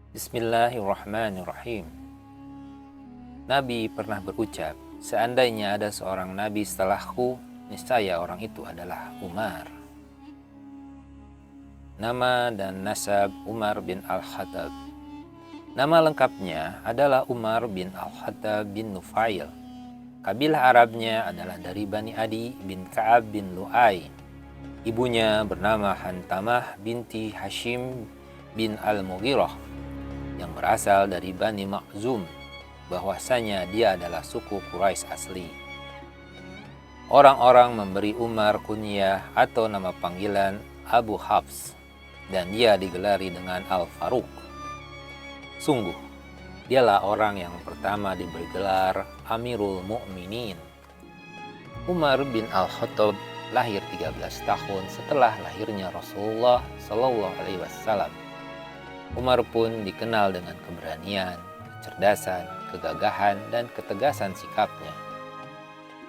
Bismillahirrahmanirrahim. Nabi pernah berucap, seandainya ada seorang nabi setelahku, niscaya orang itu adalah Umar. Nama dan nasab Umar bin Al-Khattab. Nama lengkapnya adalah Umar bin Al-Khattab bin Nufail. Kabilah Arabnya adalah dari Bani Adi bin Ka'ab bin Lu'ay. Ibunya bernama Hantamah binti Hashim bin Al-Mughirah yang berasal dari Bani Makhzum, bahwasanya dia adalah suku Quraisy asli. Orang-orang memberi Umar kunyah atau nama panggilan Abu Hafs, dan dia digelari dengan Al-Faruq. Sungguh, dialah orang yang pertama diberi gelar Amirul Mu'minin. Umar bin Al-Khattab lahir 13 tahun setelah lahirnya Rasulullah Shallallahu Alaihi Wasallam. Umar pun dikenal dengan keberanian, kecerdasan, kegagahan, dan ketegasan sikapnya.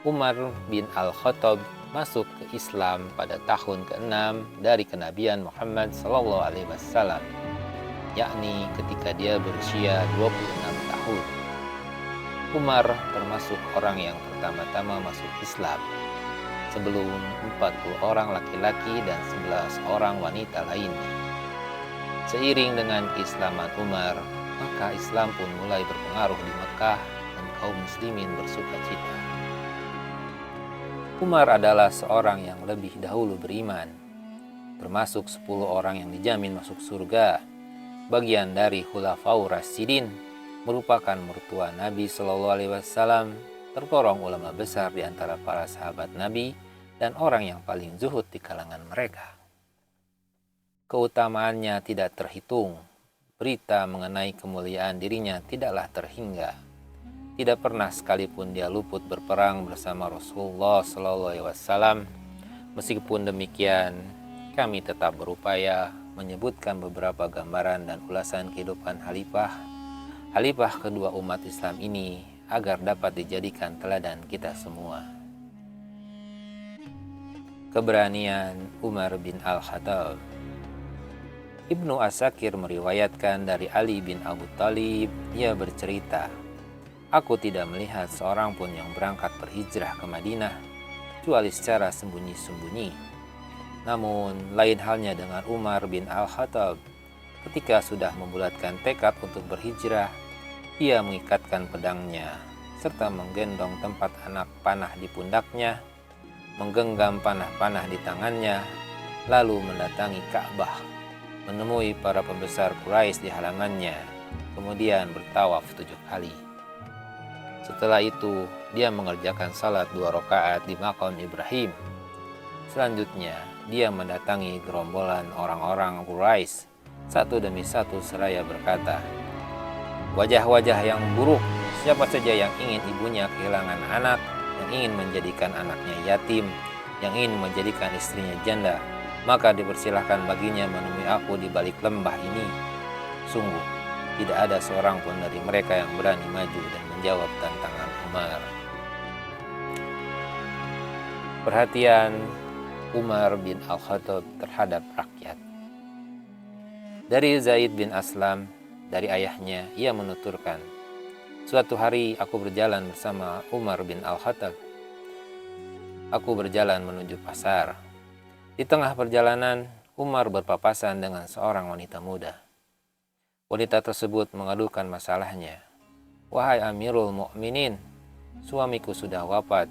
Umar bin Al-Khattab masuk ke Islam pada tahun ke-6 dari kenabian Muhammad SAW, yakni ketika dia berusia 26 tahun. Umar termasuk orang yang pertama-tama masuk Islam, sebelum 40 orang laki-laki dan 11 orang wanita lainnya. Seiring dengan keislaman Umar, maka Islam pun mulai berpengaruh di Mekah dan kaum muslimin bersuka cita. Umar adalah seorang yang lebih dahulu beriman, termasuk 10 orang yang dijamin masuk surga. Bagian dari Khulafaur Rasyidin, merupakan mertua Nabi Shallallahu Alaihi Wasallam, tergolong ulama besar di antara para sahabat Nabi dan orang yang paling zuhud di kalangan mereka. Keutamaannya tidak terhitung, berita mengenai kemuliaan dirinya tidaklah terhingga. Tidak pernah sekalipun dia luput berperang bersama Rasulullah SAW. Meskipun demikian, kami tetap berupaya menyebutkan beberapa gambaran dan ulasan kehidupan Khalifah kedua umat Islam ini agar dapat dijadikan teladan kita semua. Keberanian Umar bin Al-Khattab. Ibnu Asakir meriwayatkan dari Ali bin Abu Thalib, ia bercerita, aku tidak melihat seorang pun yang berangkat berhijrah ke Madinah, kecuali secara sembunyi-sembunyi. Namun, lain halnya dengan Umar bin Al-Khattab. Ketika sudah membulatkan tekad untuk berhijrah, ia mengikatkan pedangnya, serta menggendong tempat anak panah di pundaknya, menggenggam panah-panah di tangannya, lalu mendatangi Ka'bah, menemui para pembesar Quraisy di halamannya, kemudian bertawaf 7 kali. Setelah itu, dia mengerjakan salat 2 rakaat di Maqam Ibrahim. Selanjutnya, dia mendatangi gerombolan orang-orang Quraisy satu demi satu seraya berkata, wajah-wajah yang buruk, siapa saja yang ingin ibunya kehilangan anak, yang ingin menjadikan anaknya yatim, yang ingin menjadikan istrinya janda, maka dipersilahkan baginya menemui aku di balik lembah ini. Sungguh, tidak ada seorang pun dari mereka yang berani maju dan menjawab tantangan Umar. Perhatian Umar bin Al-Khattab terhadap rakyat. Dari Zaid bin Aslam, dari ayahnya, ia menuturkan, suatu hari aku berjalan bersama Umar bin Al-Khattab. Aku berjalan menuju pasar. Di tengah perjalanan, Umar berpapasan dengan seorang wanita muda. Wanita tersebut mengadukan masalahnya. Wahai Amirul Mu'minin, suamiku sudah wafat.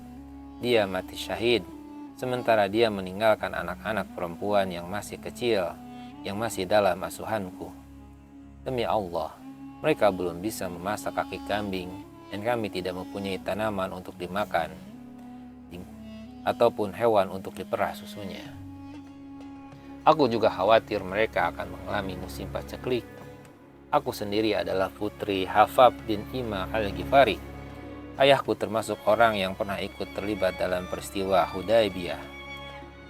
Dia mati syahid, sementara dia meninggalkan anak-anak perempuan yang masih kecil, yang masih dalam asuhanku. Demi Allah, mereka belum bisa memasak kaki kambing, dan kami tidak mempunyai tanaman untuk dimakan, ataupun hewan untuk diperah susunya. Aku juga khawatir mereka akan mengalami musim paceklik. Aku sendiri adalah putri Hafab bin Ima al-Ghifari. Ayahku termasuk orang yang pernah ikut terlibat dalam peristiwa Hudaybiyah.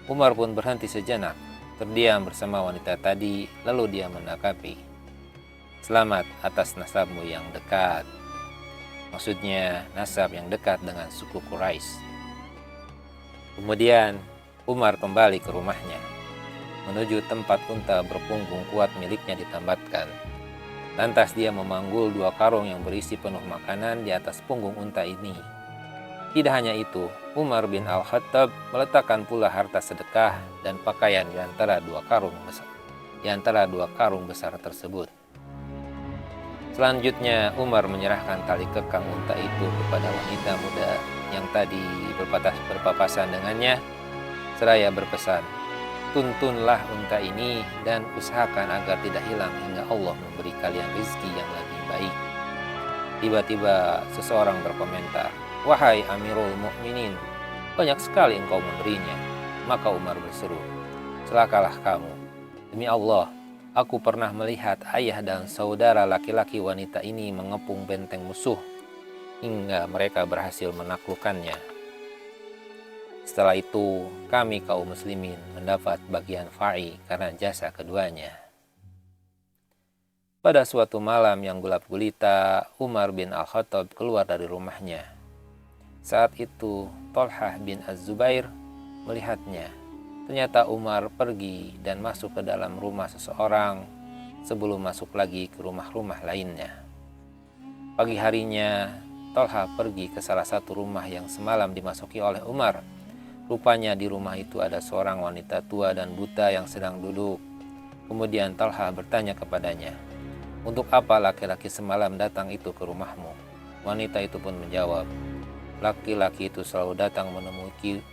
Umar pun berhenti sejenak, terdiam bersama wanita tadi, lalu dia menanggapi, selamat atas nasabmu yang dekat. Maksudnya nasab yang dekat dengan suku Quraisy. Kemudian Umar kembali ke rumahnya. Menuju tempat unta berpunggung kuat miliknya ditambatkan. Lantas dia memanggul 2 karung yang berisi penuh makanan di atas punggung unta ini. Tidak hanya itu, Umar bin Al-Khattab meletakkan pula harta sedekah dan pakaian di antara 2 karung besar tersebut. Selanjutnya, Umar menyerahkan tali kekang unta itu kepada wanita muda yang tadi berpapasan dengannya, seraya berpesan, "Tuntunlah unta ini dan usahakan agar tidak hilang hingga Allah memberi kalian rezeki yang lebih baik." Tiba-tiba seseorang berkomentar, "Wahai Amirul Mukminin, banyak sekali engkau memberinya." Maka Umar berseru, "Celakalah kamu. Demi Allah, aku pernah melihat ayah dan saudara laki-laki wanita ini mengepung benteng musuh hingga mereka berhasil menaklukkannya. Setelah itu, kami kaum muslimin mendapat bagian fa'i karena jasa keduanya." Pada suatu malam yang gelap gulita, Umar bin Al-Khattab keluar dari rumahnya. Saat itu, Thalhah bin Az-Zubair melihatnya. Ternyata Umar pergi dan masuk ke dalam rumah seseorang sebelum masuk lagi ke rumah-rumah lainnya. Pagi harinya, Thalhah pergi ke salah satu rumah yang semalam dimasuki oleh Umar. Rupanya di rumah itu ada seorang wanita tua dan buta yang sedang duduk. Kemudian Thalhah bertanya kepadanya, "Untuk apa laki-laki semalam datang itu ke rumahmu?" Wanita itu pun menjawab, "Laki-laki itu selalu datang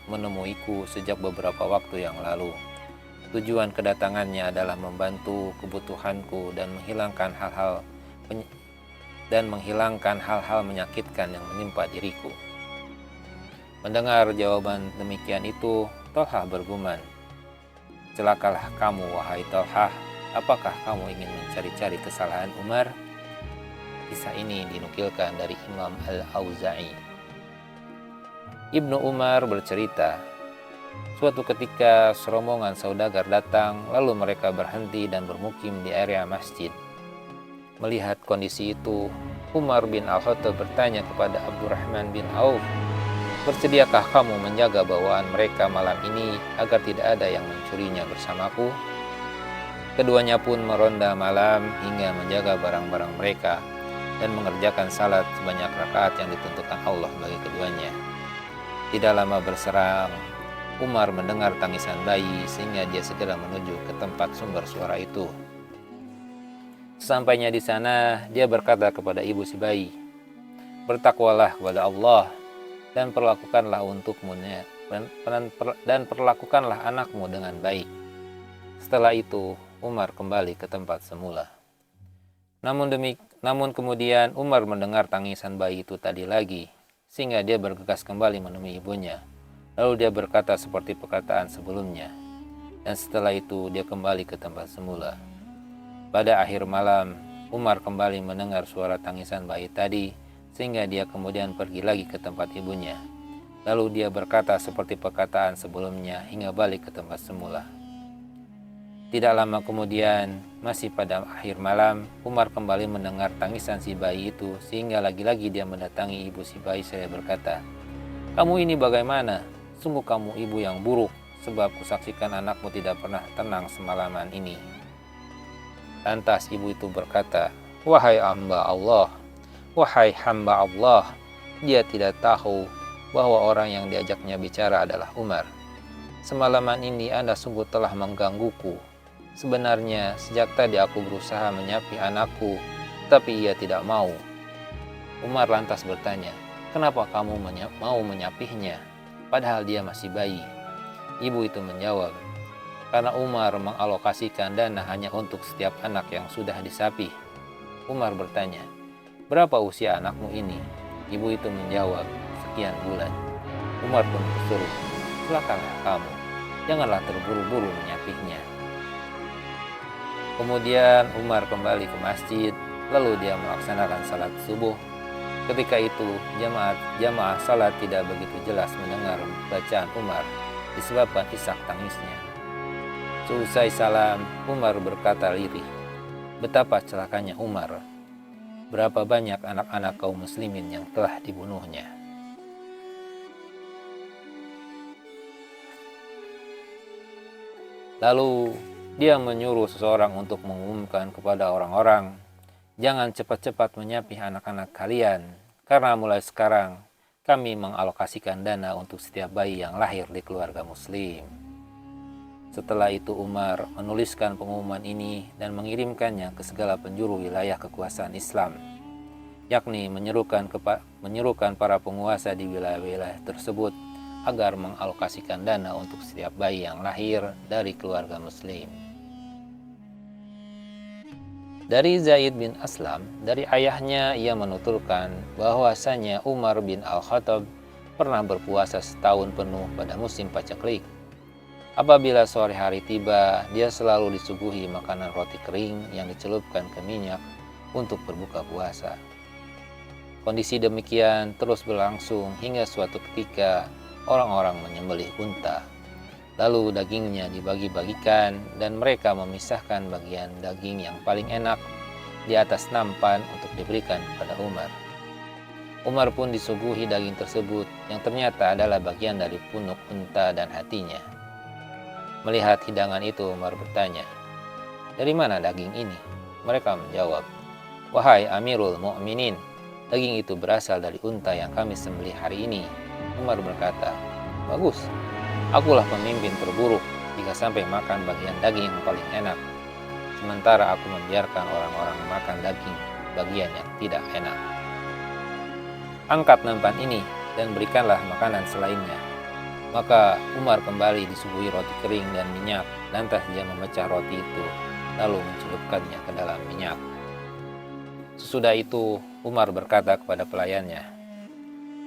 menemuiku sejak beberapa waktu yang lalu. Tujuan kedatangannya adalah membantu kebutuhanku dan menghilangkan hal-hal menyakitkan yang menimpa diriku." Mendengar jawaban demikian itu, Thalhah bergumam, "Celakalah kamu, wahai Thalhah. Apakah kamu ingin mencari-cari kesalahan Umar?" Kisah ini dinukilkan dari Imam Al-Auza'i. Ibnu Umar bercerita, suatu ketika serombongan saudagar datang, lalu mereka berhenti dan bermukim di area masjid. Melihat kondisi itu, Umar bin Al-Khattab bertanya kepada Abdurrahman bin Auf, "Bersediakah kamu menjaga bawaan mereka malam ini agar tidak ada yang mencurinya bersamaku?" Keduanya pun meronda malam hingga menjaga barang-barang mereka dan mengerjakan salat sebanyak rakaat yang ditentukan Allah bagi keduanya. Tidak lama berserang, Umar mendengar tangisan bayi sehingga dia segera menuju ke tempat sumber suara itu. Sesampainya di sana, dia berkata kepada ibu si bayi, "Bertakwalah kepada Allah dan perlakukanlah anakmu dengan baik." Setelah itu, Umar kembali ke tempat semula. Namun kemudian Umar mendengar tangisan bayi itu tadi lagi, sehingga dia bergegas kembali menemui ibunya. Lalu dia berkata seperti perkataan sebelumnya, dan setelah itu dia kembali ke tempat semula. Pada akhir malam, Umar kembali mendengar suara tangisan bayi tadi, sehingga dia kemudian pergi lagi ke tempat ibunya. Lalu dia berkata seperti perkataan sebelumnya hingga balik ke tempat semula. Tidak lama kemudian, masih pada akhir malam, Umar kembali mendengar tangisan si bayi itu, sehingga lagi-lagi dia mendatangi ibu si bayi seraya berkata, "Kamu ini bagaimana? Sungguh kamu ibu yang buruk, sebab kusaksikan anakmu tidak pernah tenang semalaman ini." Lantas ibu itu berkata, "Wahai hamba Allah, dia tidak tahu bahwa orang yang diajaknya bicara adalah Umar. Semalaman ini Anda sungguh telah menggangguku. Sebenarnya sejak tadi aku berusaha menyapi anakku, tapi ia tidak mau." Umar lantas bertanya, "Kenapa kamu mau menyapihnya, padahal dia masih bayi?" Ibu itu menjawab, "Karena Umar mengalokasikan dana hanya untuk setiap anak yang sudah disapih." Umar bertanya, "Berapa usia anakmu ini?" Ibu itu menjawab, "Sekian bulan." Umar pun berseru, "Celakalah kamu, janganlah terburu-buru menyapihnya." Kemudian Umar kembali ke masjid, lalu dia melaksanakan salat subuh. Ketika itu jamaah salat tidak begitu jelas mendengar bacaan Umar disebabkan isak tangisnya. Seusai salam, Umar berkata lirih, betapa celakanya Umar. Berapa banyak anak-anak kaum muslimin yang telah dibunuhnya. Lalu dia menyuruh seseorang untuk mengumumkan kepada orang-orang, Jangan cepat-cepat menyapi anak-anak kalian, karena mulai sekarang kami mengalokasikan dana untuk setiap bayi yang lahir di keluarga muslim. Setelah itu Umar menuliskan pengumuman ini dan mengirimkannya ke segala penjuru wilayah kekuasaan Islam, yakni menyerukan para penguasa di wilayah-wilayah tersebut agar mengalokasikan dana untuk setiap bayi yang lahir dari keluarga muslim. Dari Zaid bin Aslam, dari ayahnya ia menuturkan bahwasanya Umar bin Al-Khattab pernah berpuasa setahun penuh pada musim paceklik. Apabila sore hari tiba, dia selalu disuguhi makanan roti kering yang dicelupkan ke minyak untuk berbuka puasa. Kondisi demikian terus berlangsung hingga suatu ketika orang-orang menyembelih unta. Lalu dagingnya dibagi-bagikan dan mereka memisahkan bagian daging yang paling enak di atas nampan untuk diberikan kepada Umar. Umar pun disuguhi daging tersebut yang ternyata adalah bagian dari punuk unta dan hatinya. Melihat hidangan itu, Umar bertanya, "Dari mana daging ini?" Mereka menjawab, "Wahai Amirul Mu'minin, daging itu berasal dari unta yang kami sembelih hari ini." Umar berkata, "Bagus, akulah pemimpin terburuk jika sampai makan bagian daging yang paling enak, sementara aku membiarkan orang-orang makan daging bagian yang tidak enak. Angkat nampan ini dan berikanlah makanan selainnya." Maka Umar kembali disuguhi roti kering dan minyak, lantas dia memecah roti itu, lalu mencelupkannya ke dalam minyak. Sesudah itu Umar berkata kepada pelayannya,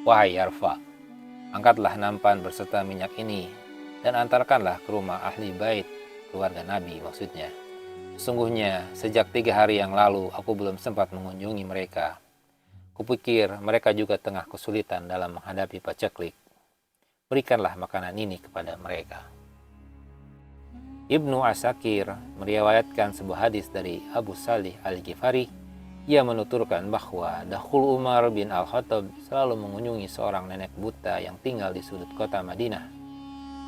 "Wahai Yarfa, angkatlah nampan berserta minyak ini dan antarkanlah ke rumah ahli bait, keluarga Nabi maksudnya. Sesungguhnya sejak 3 hari yang lalu aku belum sempat mengunjungi mereka. Kupikir mereka juga tengah kesulitan dalam menghadapi paceklik. Berikanlah makanan ini kepada mereka." Ibnu Asakir meriwayatkan sebuah hadis dari Abu Salih Al-Ghifari. Ia menuturkan bahwa dahulu Umar bin Al-Khattab selalu mengunjungi seorang nenek buta yang tinggal di sudut kota Madinah,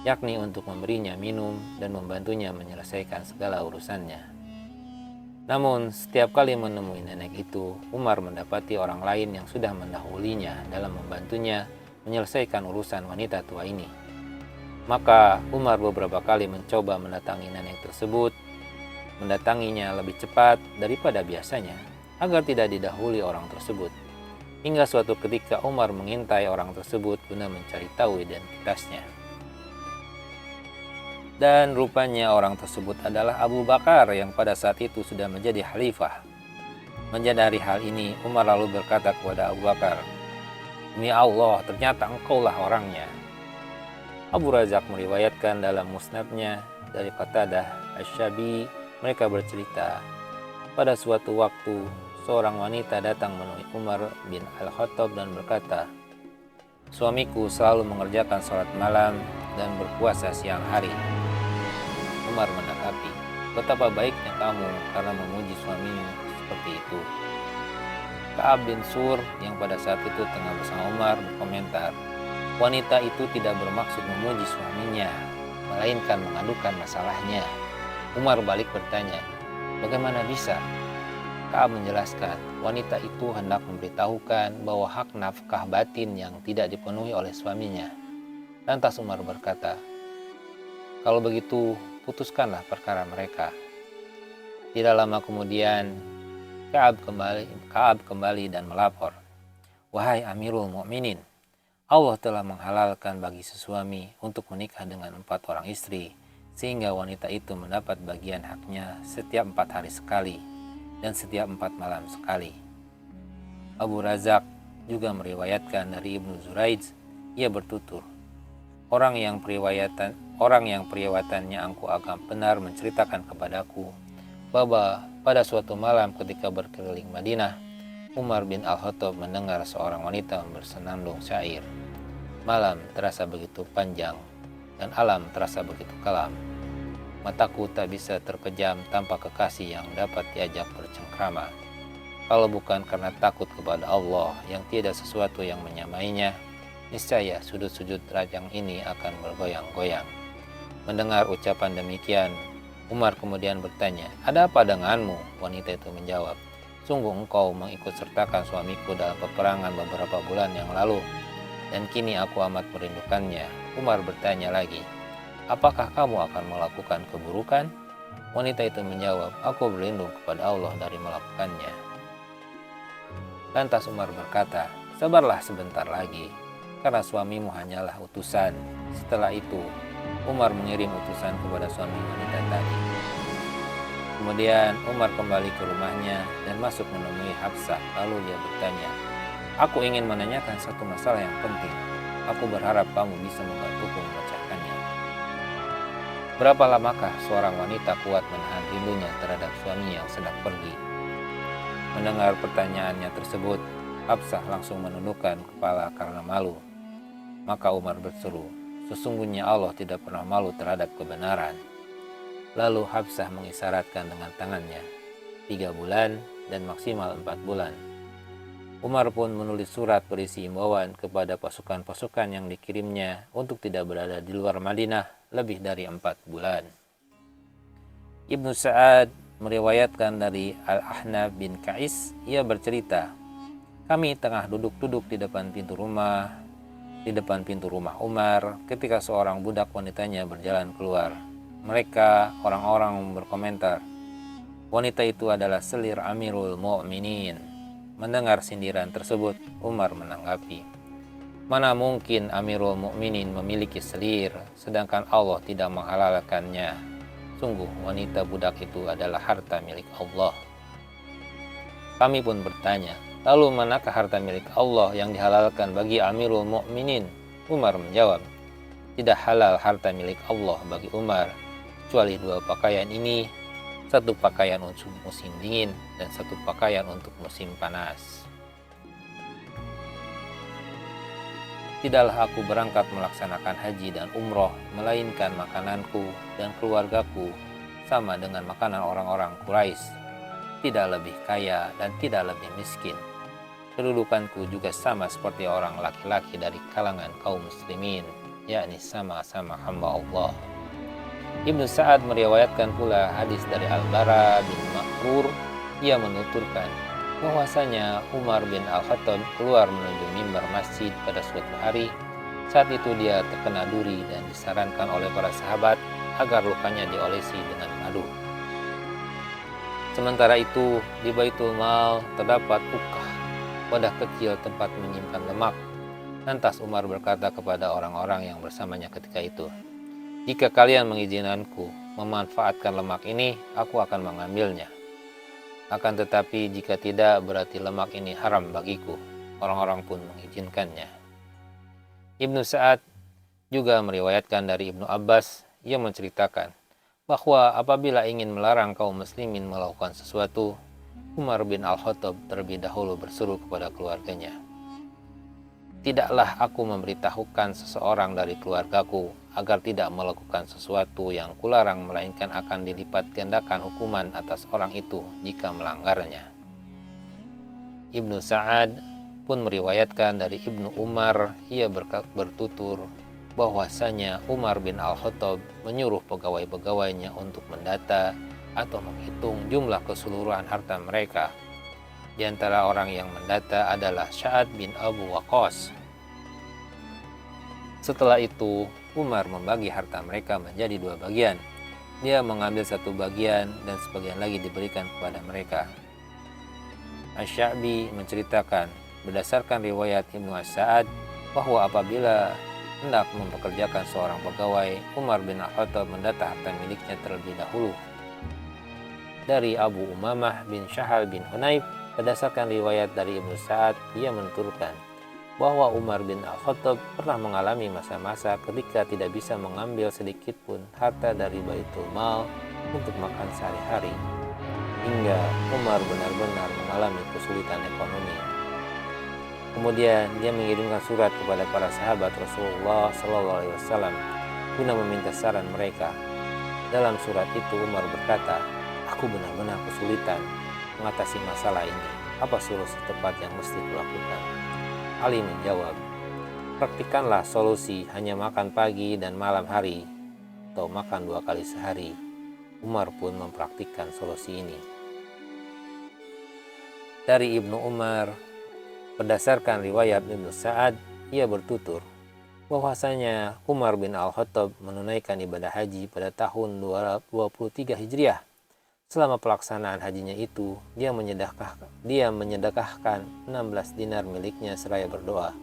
yakni untuk memberinya minum dan membantunya menyelesaikan segala urusannya. Namun setiap kali menemui nenek itu, Umar mendapati orang lain yang sudah mendahulinya dalam membantunya menyelesaikan urusan wanita tua ini. Maka Umar beberapa kali mencoba mendatangi nenek tersebut, mendatanginya lebih cepat daripada biasanya agar tidak didahului orang tersebut. Hingga suatu ketika Umar mengintai orang tersebut guna mencari tahu identitasnya. Dan rupanya orang tersebut adalah Abu Bakar yang pada saat itu sudah menjadi khalifah. Menyadari hal ini, Umar lalu berkata kepada Abu Bakar, "Demi Allah, ternyata engkaulah orangnya." Abu Razak meriwayatkan dalam musnadnya dari Qatadah Asy-Syabi, mereka bercerita, pada suatu waktu seorang wanita datang menemui Umar bin Al-Khattab dan berkata, "Suamiku selalu mengerjakan sholat malam dan berpuasa siang hari." Umar menanggapi, "Betapa baiknya kamu karena memuji suamimu seperti itu." Ka'ab bin Sur yang pada saat itu tengah bersama Umar berkomentar, "Wanita itu tidak bermaksud memuji suaminya, melainkan mengadukan masalahnya." Umar balik bertanya, "Bagaimana bisa?" Ka'ab menjelaskan, wanita itu hendak memberitahukan bahwa hak nafkah batin yang tidak dipenuhi oleh suaminya. Lantas Umar berkata, "Kalau begitu, putuskanlah perkara mereka." Tidak lama kemudian, Ka'ab kembali dan melapor, "Wahai Amirul Mu'minin, Allah telah menghalalkan bagi sesuami untuk menikah dengan 4 orang istri, sehingga wanita itu mendapat bagian haknya setiap 4 hari sekali dan setiap 4 malam sekali." Abu Razak juga meriwayatkan dari Ibnu Zuraij, ia bertutur, orang yang periwayatannya aku agak benar menceritakan kepadaku bahwa pada suatu malam ketika berkeliling Madinah, Umar bin Al-Khattab mendengar seorang wanita bersenandung syair. Malam terasa begitu panjang dan alam terasa begitu kelam. Mataku tak bisa terpejam tanpa kekasih yang dapat diajak bercengkrama. Kalau bukan karena takut kepada Allah yang tiada sesuatu yang menyamainya, niscaya sudut-sudut rajang ini akan bergoyang-goyang. Mendengar ucapan demikian, Umar kemudian bertanya, "Ada apa denganmu?" Wanita itu menjawab, Sungguh engkau mengikut sertakan suamiku dalam peperangan beberapa bulan yang lalu, dan kini aku amat merindukannya. Umar bertanya lagi, apakah kamu akan melakukan keburukan? Wanita itu menjawab, aku berlindung kepada Allah dari melakukannya. Lantas Umar berkata, sabarlah sebentar lagi, karena suamimu hanyalah utusan. Setelah itu, Umar mengirim utusan kepada suami wanita tadi. Kemudian Umar kembali ke rumahnya dan masuk menemui Hafsah. Lalu dia bertanya, aku ingin menanyakan satu masalah yang penting. Aku berharap kamu bisa membantuku memecahkannya. Berapa lamakah seorang wanita kuat menahan rindunya terhadap suami yang sedang pergi? Mendengar pertanyaannya tersebut, Hafsah langsung menundukkan kepala karena malu. Maka Umar berseru, sesungguhnya Allah tidak pernah malu terhadap kebenaran. Lalu Hafsah mengisyaratkan dengan tangannya, 3 bulan dan maksimal 4 bulan. Umar pun menulis surat berisi imbauan kepada pasukan-pasukan yang dikirimnya untuk tidak berada di luar Madinah lebih dari 4 bulan. Ibnu Sa'ad meriwayatkan dari Al-Ahnaf bin Qais, ia bercerita, kami tengah duduk-duduk di depan pintu rumah Umar ketika seorang budak wanitanya berjalan keluar. Mereka orang-orang berkomentar, wanita itu adalah selir Amirul Mu'minin. Mendengar sindiran tersebut, Umar menanggapi, mana mungkin Amirul Mu'minin memiliki selir, sedangkan Allah tidak menghalalkannya. Sungguh wanita budak itu adalah harta milik Allah. Kami pun bertanya, lalu manakah harta milik Allah yang dihalalkan bagi Amirul Mu'minin? Umar menjawab, tidak halal harta milik Allah bagi Umar, kecuali 2 pakaian ini, 1 pakaian untuk musim dingin dan 1 pakaian untuk musim panas. Tidaklah aku berangkat melaksanakan haji dan umroh, melainkan makananku dan keluargaku sama dengan makanan orang-orang Quraisy, tidak lebih kaya dan tidak lebih miskin. Kedudukanku juga sama seperti orang laki-laki dari kalangan kaum muslimin, yakni sama-sama hamba Allah. Ibnu Sa'ad meriwayatkan pula hadis dari Al-Bara bin Ma'rur. Ia menuturkan bahwasanya Umar bin Al-Khattab keluar menuju mimbar masjid pada suatu hari. Saat itu dia terkena duri dan disarankan oleh para sahabat agar lukanya diolesi dengan madu. Sementara itu di Baitul Mal terdapat ukah, wadah kecil tempat menyimpan lemak. Lantas Umar berkata kepada orang-orang yang bersamanya ketika itu, jika kalian mengizinkanku memanfaatkan lemak ini, aku akan mengambilnya. Akan tetapi jika tidak, berarti lemak ini haram bagiku. Orang-orang pun mengizinkannya. Ibnu Sa'ad juga meriwayatkan dari Ibnu Abbas, ia menceritakan bahwa apabila ingin melarang kaum muslimin melakukan sesuatu, Umar bin Al-Khattab terlebih dahulu berseru kepada keluarganya, tidaklah aku memberitahukan seseorang dari keluargaku agar tidak melakukan sesuatu yang kularang, melainkan akan dilipat gandakan hukuman atas orang itu jika melanggarnya. Ibnu Sa'ad pun meriwayatkan dari Ibnu Umar, ia bertutur bahwasanya Umar bin Al-Khattab menyuruh pegawai-pegawainya untuk mendata atau menghitung jumlah keseluruhan harta mereka. Di antara orang yang mendata adalah Sa'ad bin Abu Waqqas. Setelah itu, Umar membagi harta mereka menjadi 2 bagian. Dia mengambil 1 bagian dan sebagian lagi diberikan kepada mereka. Asy-Sya'bi menceritakan, berdasarkan riwayat Ibnu Sa'ad, bahwa apabila hendak mempekerjakan seorang pegawai, Umar bin Al-Khattab mendata harta miliknya terlebih dahulu. Dari Abu Umamah bin Syahal bin Hunayf, berdasarkan riwayat dari Ibnu Sa'ad, ia menuturkan bahwa Umar bin Al-Khattab pernah mengalami masa-masa ketika tidak bisa mengambil sedikit pun harta dari Baitul Mal untuk makan sehari-hari, hingga Umar benar-benar mengalami kesulitan ekonomi. Kemudian dia mengirimkan surat kepada para sahabat Rasulullah SAW guna meminta saran mereka. Dalam surat itu Umar berkata, aku benar-benar kesulitan mengatasi masalah ini. Apa solusi tepat yang mesti kulakukan? Ali menjawab, praktikkanlah solusi hanya makan pagi dan malam hari, atau makan 2 kali sehari. Umar pun mempraktikkan solusi ini. Dari Ibnu Umar, berdasarkan riwayat Ibnu Sa'ad, ia bertutur bahwasanya Umar bin Al-Khattab menunaikan ibadah haji pada tahun 23 Hijriah. Selama pelaksanaan hajinya itu, dia menyedekahkan 16 dinar miliknya seraya berdoa,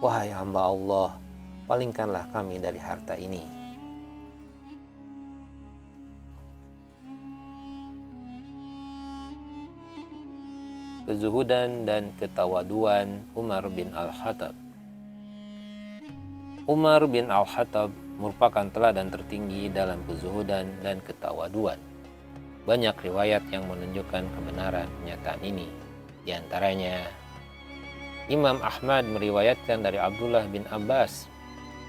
"Wahai hamba Allah, palingkanlah kami dari harta ini." Kezuhudan dan ketawaduan Umar bin Al-Khattab. Umar bin Al-Khattab merupakan teladan tertinggi dalam kezuhudan dan ketawaduan. Banyak riwayat yang menunjukkan kebenaran pernyataan ini. Di antaranya, Imam Ahmad meriwayatkan dari Abdullah bin Abbas.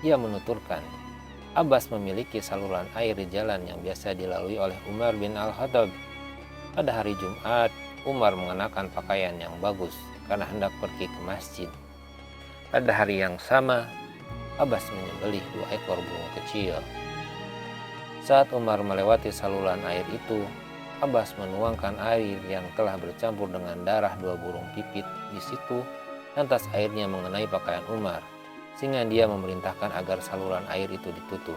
Ia menuturkan, Abbas memiliki saluran air di jalan yang biasa dilalui oleh Umar bin Al-Khattab. Pada hari Jumat, Umar mengenakan pakaian yang bagus karena hendak pergi ke masjid. Pada hari yang sama, Abbas menyembelih 2 ekor burung kecil. Saat Umar melewati saluran air itu, Abbas menuangkan air yang telah bercampur dengan darah 2 burung pipit di situ, lantas airnya mengenai pakaian Umar, sehingga dia memerintahkan agar saluran air itu ditutup.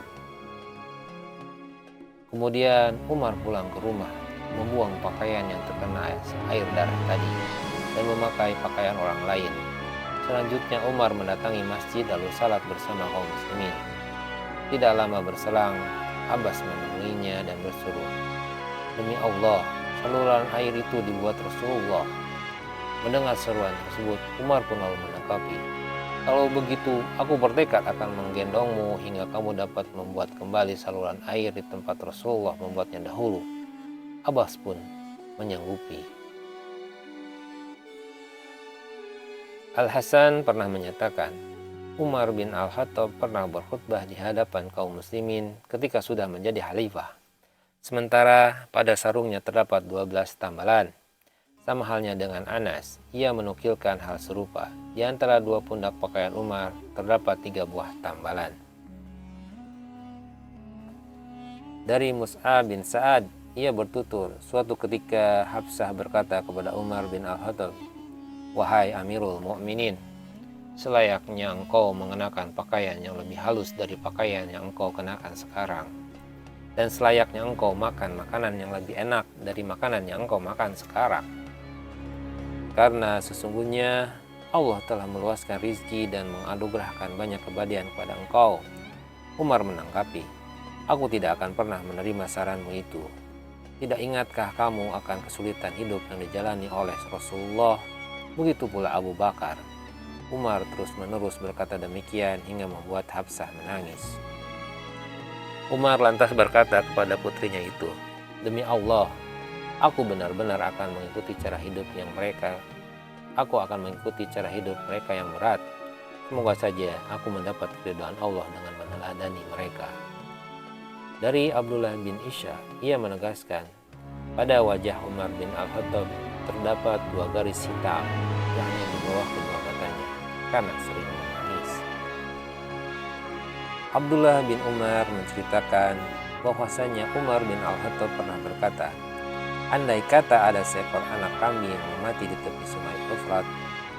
Kemudian Umar pulang ke rumah, membuang pakaian yang terkena air darah tadi, dan memakai pakaian orang lain. Selanjutnya Umar mendatangi masjid lalu salat bersama kaum muslimin. Tidak lama berselang, Abbas menemuinya dan berseru, "Demi Allah, saluran air itu dibuat Rasulullah." Mendengar seruan tersebut, Umar pun lalu menanggapi, "Kalau begitu, aku bertekad akan menggendongmu hingga kamu dapat membuat kembali saluran air di tempat Rasulullah membuatnya dahulu." Abbas pun menyanggupi. Al-Hasan pernah menyatakan, Umar bin Al-Khattab pernah berkhutbah di hadapan kaum muslimin ketika sudah menjadi khalifah. Sementara pada sarungnya terdapat 12 tambalan. Sama halnya dengan Anas, ia menukilkan hal serupa. Di antara 2 pundak pakaian Umar terdapat 3 buah tambalan. Dari Mus'ab bin Sa'ad, ia bertutur, suatu ketika Hafsah berkata kepada Umar bin Al-Khattab, "Wahai Amirul Mukminin, selayaknya engkau mengenakan pakaian yang lebih halus dari pakaian yang engkau kenakan sekarang. Dan selayaknya engkau makan makanan yang lebih enak dari makanan yang engkau makan sekarang. Karena sesungguhnya Allah telah meluaskan rizki dan menganugerahkan banyak kebaikan kepada engkau." Umar menanggapi, "Aku tidak akan pernah menerima saranmu itu. Tidak ingatkah kamu akan kesulitan hidup yang dijalani oleh Rasulullah? Begitu pula Abu Bakar." Umar terus-menerus berkata demikian hingga membuat Hafsah menangis. Umar lantas berkata kepada putrinya itu, "Demi Allah, aku benar-benar akan mengikuti cara hidup mereka. Aku akan mengikuti cara hidup mereka yang berat. Semoga saja aku mendapat keridhaan Allah dengan meneladani mereka." Dari Abdullah bin Isya, ia menegaskan, pada wajah Umar bin Al-Khattab terdapat 2 garis hitam, yakni di bawah kedua matanya, karena sering menangis. Abdullah bin Umar menceritakan bahwasanya Umar bin Al-Khattab pernah berkata, "Andai kata ada seekor anak kambing yang mati di tepi sungai Efrat,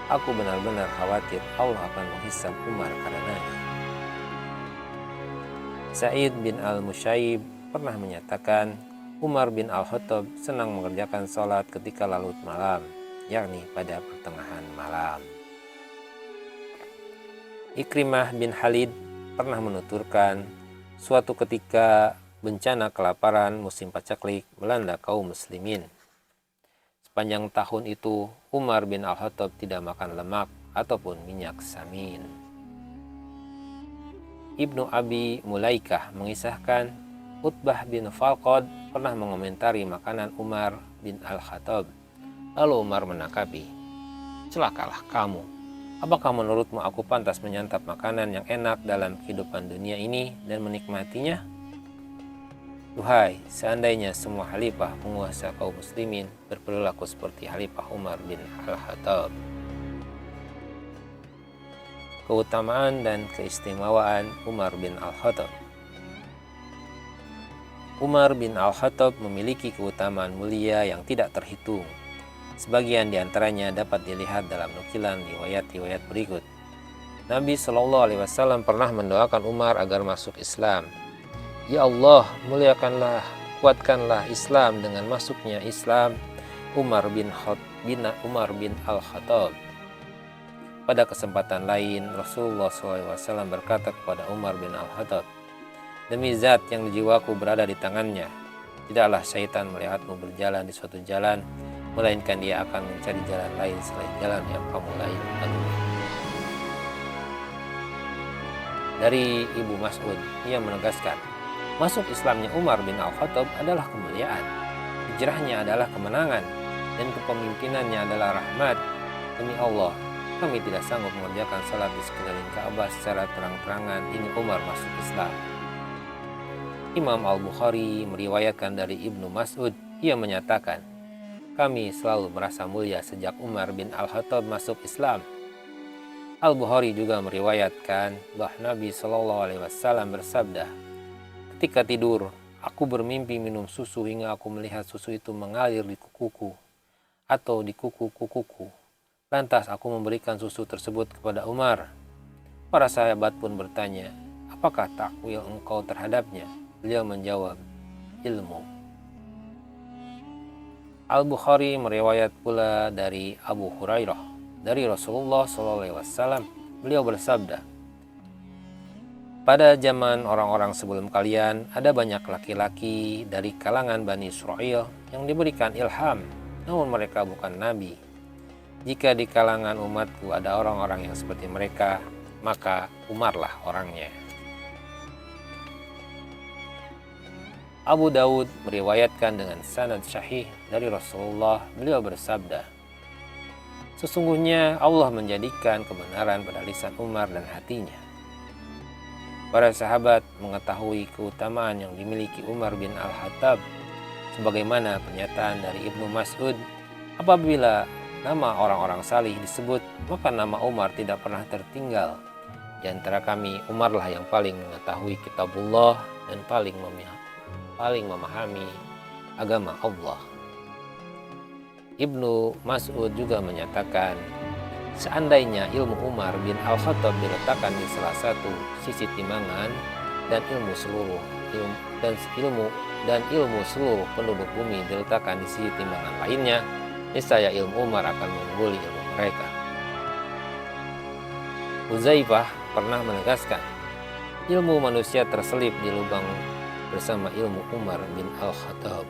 aku benar-benar khawatir Allah akan menghisab Umar karenanya." Sa'id bin Al-Musayyib pernah menyatakan, Umar bin Al-Khattab senang mengerjakan sholat ketika larut malam, yakni pada pertengahan malam. Ikrimah bin Khalid pernah menuturkan, suatu ketika bencana kelaparan musim pacaklik melanda kaum muslimin. Sepanjang tahun itu, Umar bin Al-Khattab tidak makan lemak ataupun minyak samin. Ibnu Abi Mulaikah mengisahkan, Utbah bin Falqad pernah mengomentari makanan Umar bin Al-Khattab. Lalu Umar menanggapi, "Celakalah kamu. Apakah menurutmu aku pantas menyantap makanan yang enak dalam kehidupan dunia ini dan menikmatinya? Duhai, seandainya semua khalifah penguasa kaum muslimin berperilaku seperti Khalifah Umar bin Al-Khattab." Keutamaan dan keistimewaan Umar bin Al-Khattab. Umar bin Al-Khattab memiliki keutamaan mulia yang tidak terhitung. Sebagian diantaranya dapat dilihat dalam nukilan riwayat-riwayat berikut. Nabi Shallallahu Alaihi Wasallam pernah mendoakan Umar agar masuk Islam. Ya Allah, muliakanlah, kuatkanlah Islam dengan masuknya Islam Umar bin Al-Khattab. Pada kesempatan lain, Rasulullah SAW berkata kepada Umar bin Al-Khattab, demi zat yang jiwaku berada di tangannya, tidaklah syaitan melihatmu berjalan di suatu jalan, melainkan dia akan mencari jalan lain selain jalan yang kamu lalui. Dari Ibu Mas'ud, ia menegaskan, masuk Islamnya Umar bin Al-Khattab adalah kemuliaan, hijrahnya adalah kemenangan, dan kepemimpinannya adalah rahmat. Demi Allah, kami tidak sanggup mengerjakan salat di sekeliling Ka'bah secara terang-terangan, ini Umar masuk Islam. Imam Al-Bukhari meriwayatkan dari Ibnu Mas'ud, ia menyatakan, kami selalu merasa mulia sejak Umar bin Al-Khattab masuk Islam. Al-Bukhari juga meriwayatkan bahwa Nabi Shallallahu Alaihi Wasallam bersabda, ketika tidur, aku bermimpi minum susu hingga aku melihat susu itu mengalir di kukuku atau di kuku-kukuku. Lantas aku memberikan susu tersebut kepada Umar. Para sahabat pun bertanya, apakah takwil engkau terhadapnya? Beliau menjawab, ilmu. Al-Bukhari meriwayat pula dari Abu Hurairah dari Rasulullah SAW. Beliau bersabda, pada zaman orang-orang sebelum kalian ada banyak laki-laki dari kalangan Bani Israel yang diberikan ilham, namun mereka bukan nabi. Jika di kalangan umatku ada orang-orang yang seperti mereka, maka Umarlah orangnya. Abu Dawud meriwayatkan dengan sanad syahih dari Rasulullah, beliau bersabda, sesungguhnya Allah menjadikan kebenaran pada lisan Umar dan hatinya. Para sahabat mengetahui keutamaan yang dimiliki Umar bin Al-Khattab, sebagaimana pernyataan dari Ibnu Mas'ud, apabila nama orang-orang salih disebut, maka nama Umar tidak pernah tertinggal. Di antara kami, Umarlah yang paling mengetahui kitabullah dan paling memahami agama Allah. Ibnu Mas'ud juga menyatakan, seandainya ilmu Umar bin Al-Khattab diletakkan di salah satu sisi timbangan dan ilmu seluruh penduduk bumi diletakkan di sisi timbangan lainnya, niscaya ilmu Umar akan mengungguli ilmu mereka. Uzaifah pernah menegaskan, ilmu manusia terselip di lubang bersama ilmu Umar bin Al-Khattab.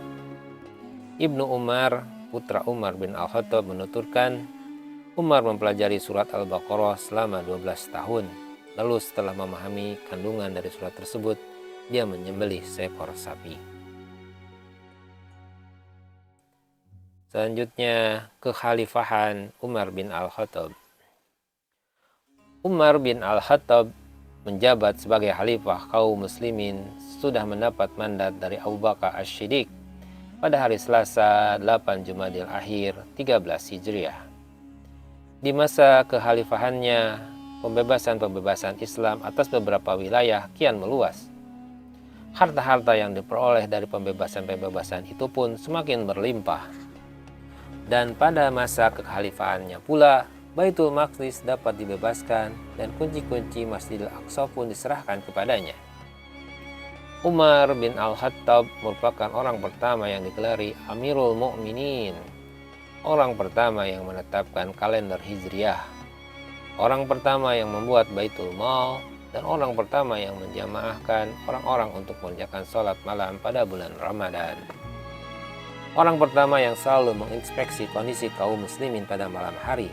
Ibnu Umar, putra Umar bin Al-Khattab, menuturkan, Umar mempelajari surat Al-Baqarah selama 12 tahun. Lalu setelah memahami kandungan dari surat tersebut, dia menyembelih seekor sapi. Selanjutnya, kekhalifahan Umar bin Al-Khattab. Umar bin Al-Khattab menjabat sebagai khalifah kaum muslimin sudah mendapat mandat dari Abu Bakar Asy-Siddiq pada hari Selasa 8 Jumadil Akhir 13 Hijriah. Di masa kekhalifahannya, pembebasan Islam atas beberapa wilayah kian meluas. Harta-harta yang diperoleh dari pembebasan itu pun semakin berlimpah. Dan pada masa kekhalifahannya pula, Baitul Maqdis dapat dibebaskan dan kunci-kunci Masjidil Aqsa pun diserahkan kepadanya. Umar bin Al-Khattab merupakan orang pertama yang digelari Amirul Mukminin, orang pertama yang menetapkan kalender Hijriah, orang pertama yang membuat Baitul Mal, dan orang pertama yang menjamaahkan orang-orang untuk mengerjakan sholat malam pada bulan Ramadan. Orang pertama yang selalu menginspeksi kondisi kaum muslimin pada malam hari.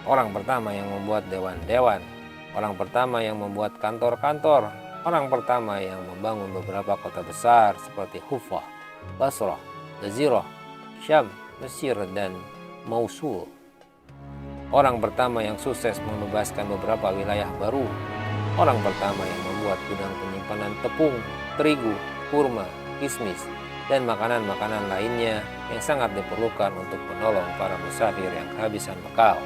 Orang pertama yang membuat dewan-dewan. Orang pertama yang membuat kantor-kantor. Orang pertama yang membangun beberapa kota besar seperti Kufah, Basrah, Jazirah, Syam, Mesir, dan Mausul. Orang pertama yang sukses membebaskan beberapa wilayah baru. Orang pertama yang membuat gudang penyimpanan tepung, terigu, kurma, kismis, dan makanan-makanan lainnya yang sangat diperlukan untuk menolong para musafir yang kehabisan bekal.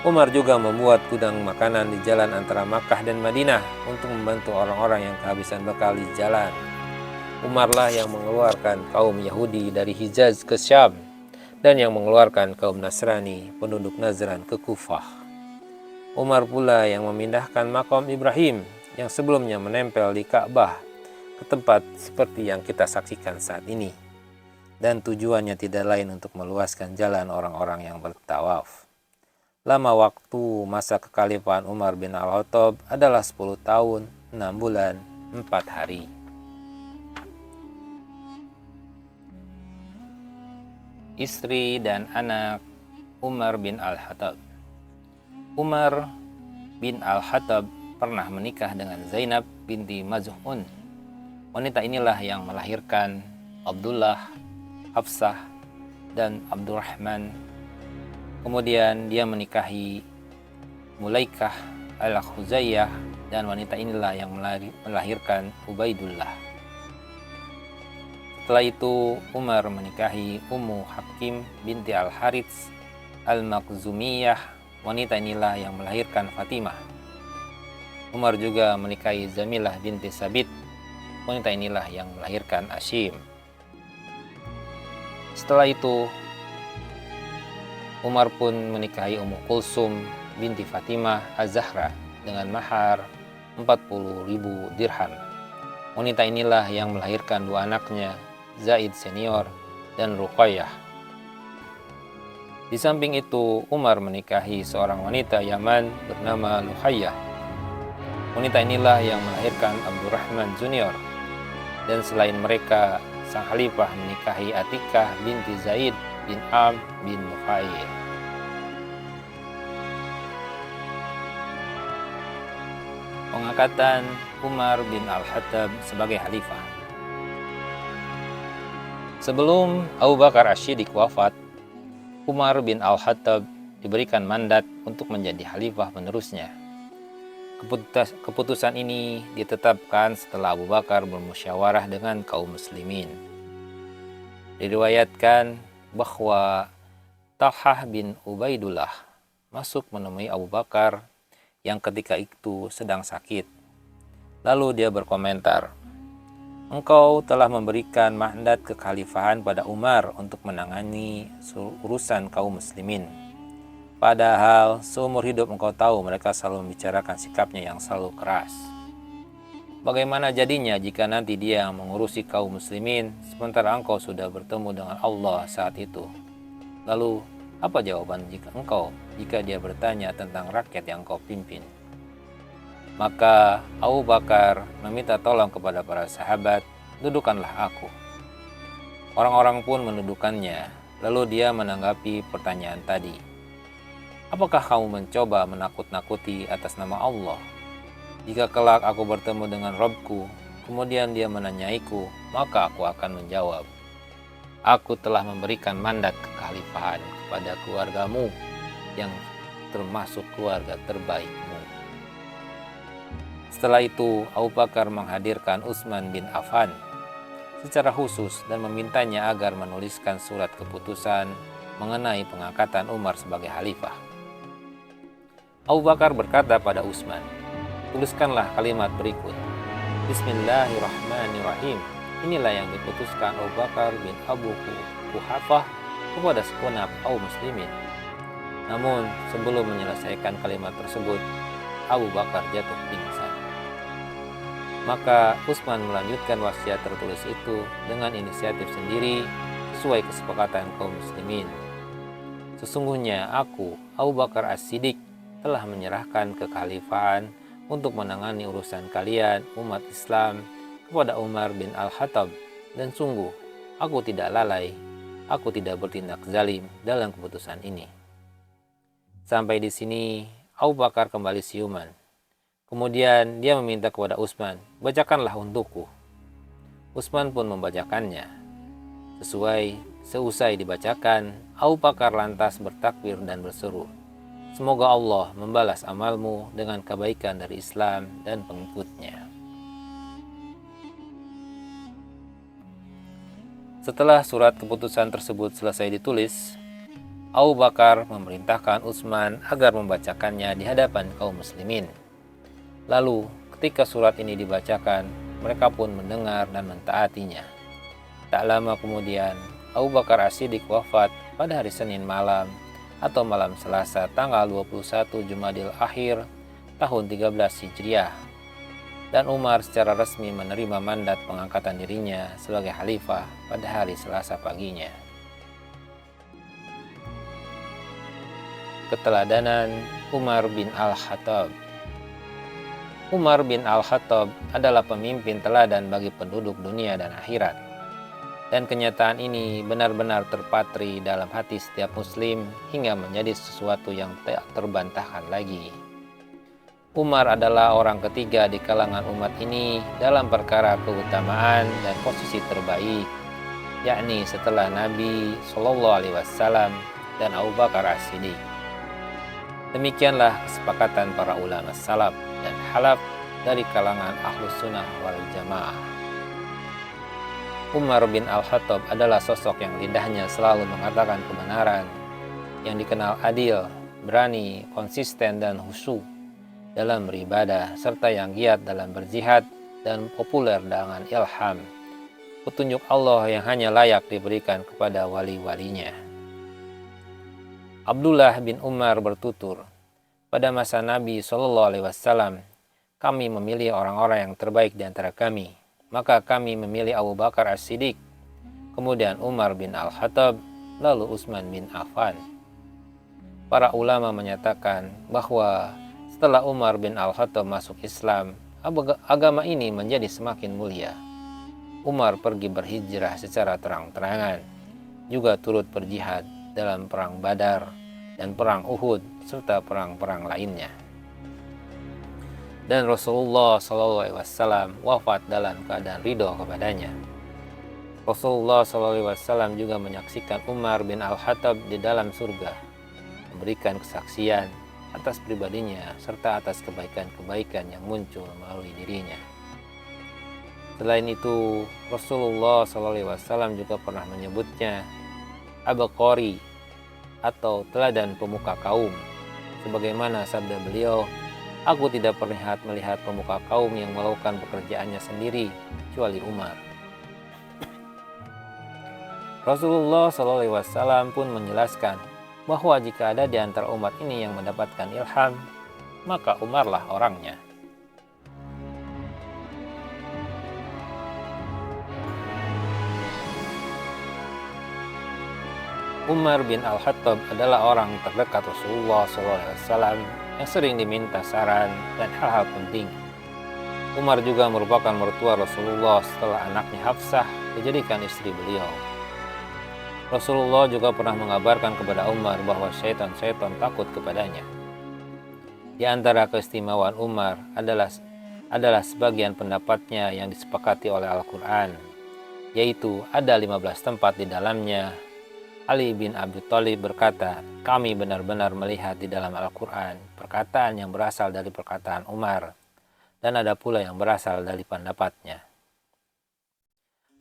Umar juga membuat gudang makanan di jalan antara Makkah dan Madinah untuk membantu orang-orang yang kehabisan bekal di jalan. Umarlah yang mengeluarkan kaum Yahudi dari Hijaz ke Syam dan yang mengeluarkan kaum Nasrani penduduk Najran ke Kufah. Umar pula yang memindahkan makam Ibrahim yang sebelumnya menempel di Ka'bah ke tempat seperti yang kita saksikan saat ini, dan tujuannya tidak lain untuk meluaskan jalan orang-orang yang bertawaf. Lama waktu masa kekhalifahan Umar bin Al-Khattab adalah 10 tahun, 6 bulan, 4 hari. Istri dan anak Umar bin Al-Khattab. Umar bin Al-Khattab pernah menikah dengan Zainab binti Maz'un. Wanita inilah yang melahirkan Abdullah, Hafsah, dan Abdurrahman. Kemudian dia menikahi Mulaikah al-Khuzayyah, dan wanita inilah yang melahirkan Ubaidullah. Setelah itu Umar menikahi Ummu Hakim binti Al-Harits Al-Makhzumiyah. Wanita inilah yang melahirkan Fatimah. Umar juga menikahi Zamilah binti Sabit. Wanita inilah yang melahirkan Ashim. Setelah itu Umar pun menikahi Ummu Kulsum binti Fatimah Az-Zahra dengan mahar 40.000 dirham. Wanita inilah yang melahirkan dua anaknya, Zaid senior dan Ruqayyah. Di samping itu, Umar menikahi seorang wanita Yaman bernama Luhayyah. Wanita inilah yang melahirkan Abdurrahman Junior. Dan selain mereka, sang khalifah menikahi Atikah binti Zaid bin Am bin Nufair. Pengangkatan Umar bin Al-Khattab sebagai khalifah. Sebelum Abu Bakar Asy-Syiddiq wafat, Umar bin Al-Khattab diberikan mandat untuk menjadi khalifah penerusnya. Keputusan ini ditetapkan setelah Abu Bakar bermusyawarah dengan kaum muslimin. Diriwayatkan bahwa Talhah bin Ubaidullah masuk menemui Abu Bakar yang ketika itu sedang sakit. Lalu dia berkomentar, "Engkau telah memberikan mandat kekhalifahan pada Umar untuk menangani urusan kaum muslimin. Padahal seumur hidup engkau tahu mereka selalu membicarakan sikapnya yang selalu keras. Bagaimana jadinya jika nanti dia yang mengurusi kaum muslimin sementara engkau sudah bertemu dengan Allah saat itu? Lalu apa jawaban jika dia bertanya tentang rakyat yang engkau pimpin?" Maka Abu Bakar meminta tolong kepada para sahabat, "Dudukkanlah aku." Orang-orang pun mendudukannya. Lalu dia menanggapi pertanyaan tadi, "Apakah kamu mencoba menakut-nakuti atas nama Allah? Jika kelak aku bertemu dengan Rabbku, kemudian dia menanyaiku, maka aku akan menjawab, aku telah memberikan mandat kekhalifahan kepada keluargamu yang termasuk keluarga terbaikmu." Setelah itu, Abu Bakar menghadirkan Utsman bin Affan secara khusus dan memintanya agar menuliskan surat keputusan mengenai pengangkatan Umar sebagai khalifah. Abu Bakar berkata pada Utsman, "Tuliskanlah kalimat berikut. Bismillahirrahmanirrahim. Inilah yang diputuskan Abu Bakar bin Abu Quhafah kepada segenap kaum muslimin." Namun, sebelum menyelesaikan kalimat tersebut, Abu Bakar jatuh pingsan. Maka Utsman melanjutkan wasiat tertulis itu dengan inisiatif sendiri sesuai kesepakatan kaum muslimin. "Sesungguhnya aku, Abu Bakar As-Siddiq, telah menyerahkan kekhalifahan untuk menangani urusan kalian umat Islam kepada Umar bin Al-Khattab, dan sungguh aku tidak lalai, aku tidak bertindak zalim dalam keputusan ini." Sampai di sini Abu Bakar kembali siuman. Kemudian dia meminta kepada Utsman, "Bacakanlah untukku." Utsman pun membacakannya. Seusai dibacakan, Abu Bakar lantas bertakbir dan berseru, "Semoga Allah membalas amalmu dengan kebaikan dari Islam dan pengikutnya." Setelah surat keputusan tersebut selesai ditulis, Abu Bakar memerintahkan Utsman agar membacakannya di hadapan kaum muslimin. Lalu ketika surat ini dibacakan, mereka pun mendengar dan mentaatinya. Tak lama kemudian, Abu Bakar As-Siddiq wafat pada hari Senin malam atau malam Selasa tanggal 21 Jumadil Akhir tahun 13 Hijriah. Dan Umar secara resmi menerima mandat pengangkatan dirinya sebagai khalifah pada hari Selasa paginya. Keteladanan Umar bin Al-Khattab. Umar bin Al-Khattab adalah pemimpin teladan bagi penduduk dunia dan akhirat. Dan kenyataan ini benar-benar terpatri dalam hati setiap muslim hingga menjadi sesuatu yang tak terbantahkan lagi. Umar adalah orang ketiga di kalangan umat ini dalam perkara keutamaan dan posisi terbaik, yakni setelah Nabi SAW dan Abu Bakar As-Siddiq. Demikianlah kesepakatan para ulama salaf dan khalaf dari kalangan Ahlus Sunnah wal Jamaah. Umar bin Al-Khattab adalah sosok yang lidahnya selalu mengatakan kebenaran, yang dikenal adil, berani, konsisten, dan khusyuk dalam beribadah, serta yang giat dalam berjihad dan populer dengan ilham, petunjuk Allah yang hanya layak diberikan kepada wali-walinya. Abdullah bin Umar bertutur, pada masa Nabi SAW, kami memilih orang-orang yang terbaik di antara kami. Maka kami memilih Abu Bakar As-Siddiq, kemudian Umar bin Al-Khattab, lalu Utsman bin Affan. Para ulama menyatakan bahwa setelah Umar bin Al-Khattab masuk Islam, agama ini menjadi semakin mulia. Umar pergi berhijrah secara terang-terangan, juga turut berjihad dalam perang Badar dan perang Uhud serta perang-perang lainnya. Dan Rasulullah SAW wafat dalam keadaan ridho kepadanya. Rasulullah SAW juga menyaksikan Umar bin Al-Khattab di dalam surga, memberikan kesaksian atas pribadinya serta atas kebaikan-kebaikan yang muncul melalui dirinya. Selain itu, Rasulullah SAW juga pernah menyebutnya Abqari atau teladan pemuka kaum, sebagaimana sabda beliau, aku tidak pernah melihat pemuka kaum yang melakukan pekerjaannya sendiri, kecuali Umar. Rasulullah SAW pun menjelaskan bahwa jika ada di antara umat ini yang mendapatkan ilham, maka Umarlah orangnya. Umar bin Al-Khattab adalah orang terdekat Rasulullah SAW yang sering diminta saran dan hal-hal penting. Umar juga merupakan mertua Rasulullah setelah anaknya Hafsah dijadikan istri beliau. Rasulullah juga pernah mengabarkan kepada Umar bahwa syaitan-syaitan takut kepadanya. Di antara keistimewaan Umar adalah sebagian pendapatnya yang disepakati oleh Al-Quran, yaitu ada 15 tempat di dalamnya. Ali bin Abi Thalib berkata, kami benar-benar melihat di dalam Al-Quran perkataan yang berasal dari perkataan Umar, dan ada pula yang berasal dari pendapatnya.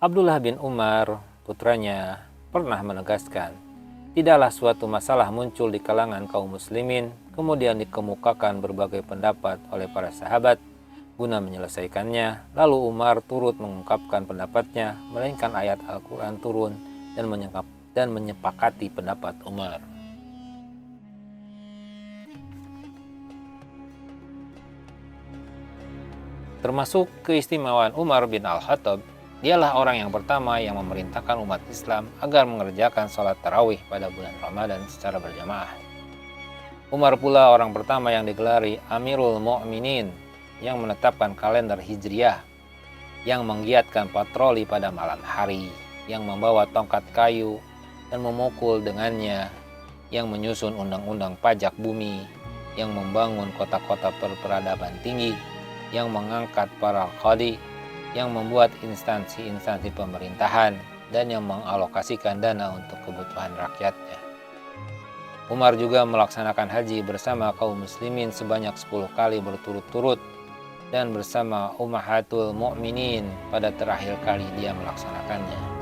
Abdullah bin Umar, putranya, pernah menegaskan, tidaklah suatu masalah muncul di kalangan kaum muslimin, kemudian dikemukakan berbagai pendapat oleh para sahabat guna menyelesaikannya, lalu Umar turut mengungkapkan pendapatnya, melainkan ayat Al-Quran turun dan menyepakati pendapat Umar. Termasuk keistimewaan Umar bin Al-Khattab, dialah orang yang pertama yang memerintahkan umat Islam agar mengerjakan sholat tarawih pada bulan Ramadan secara berjamaah. Umar pula orang pertama yang digelari Amirul Mu'minin, yang menetapkan kalender Hijriah, yang menggiatkan patroli pada malam hari, yang membawa tongkat kayu dan memukul dengannya, yang menyusun undang-undang pajak bumi, yang membangun kota-kota peradaban tinggi, yang mengangkat para qadi, yang membuat instansi-instansi pemerintahan, dan yang mengalokasikan dana untuk kebutuhan rakyatnya. Umar juga melaksanakan haji bersama kaum muslimin sebanyak 10 kali berturut-turut, dan bersama Ummahatul Mu'minin pada terakhir kali dia melaksanakannya.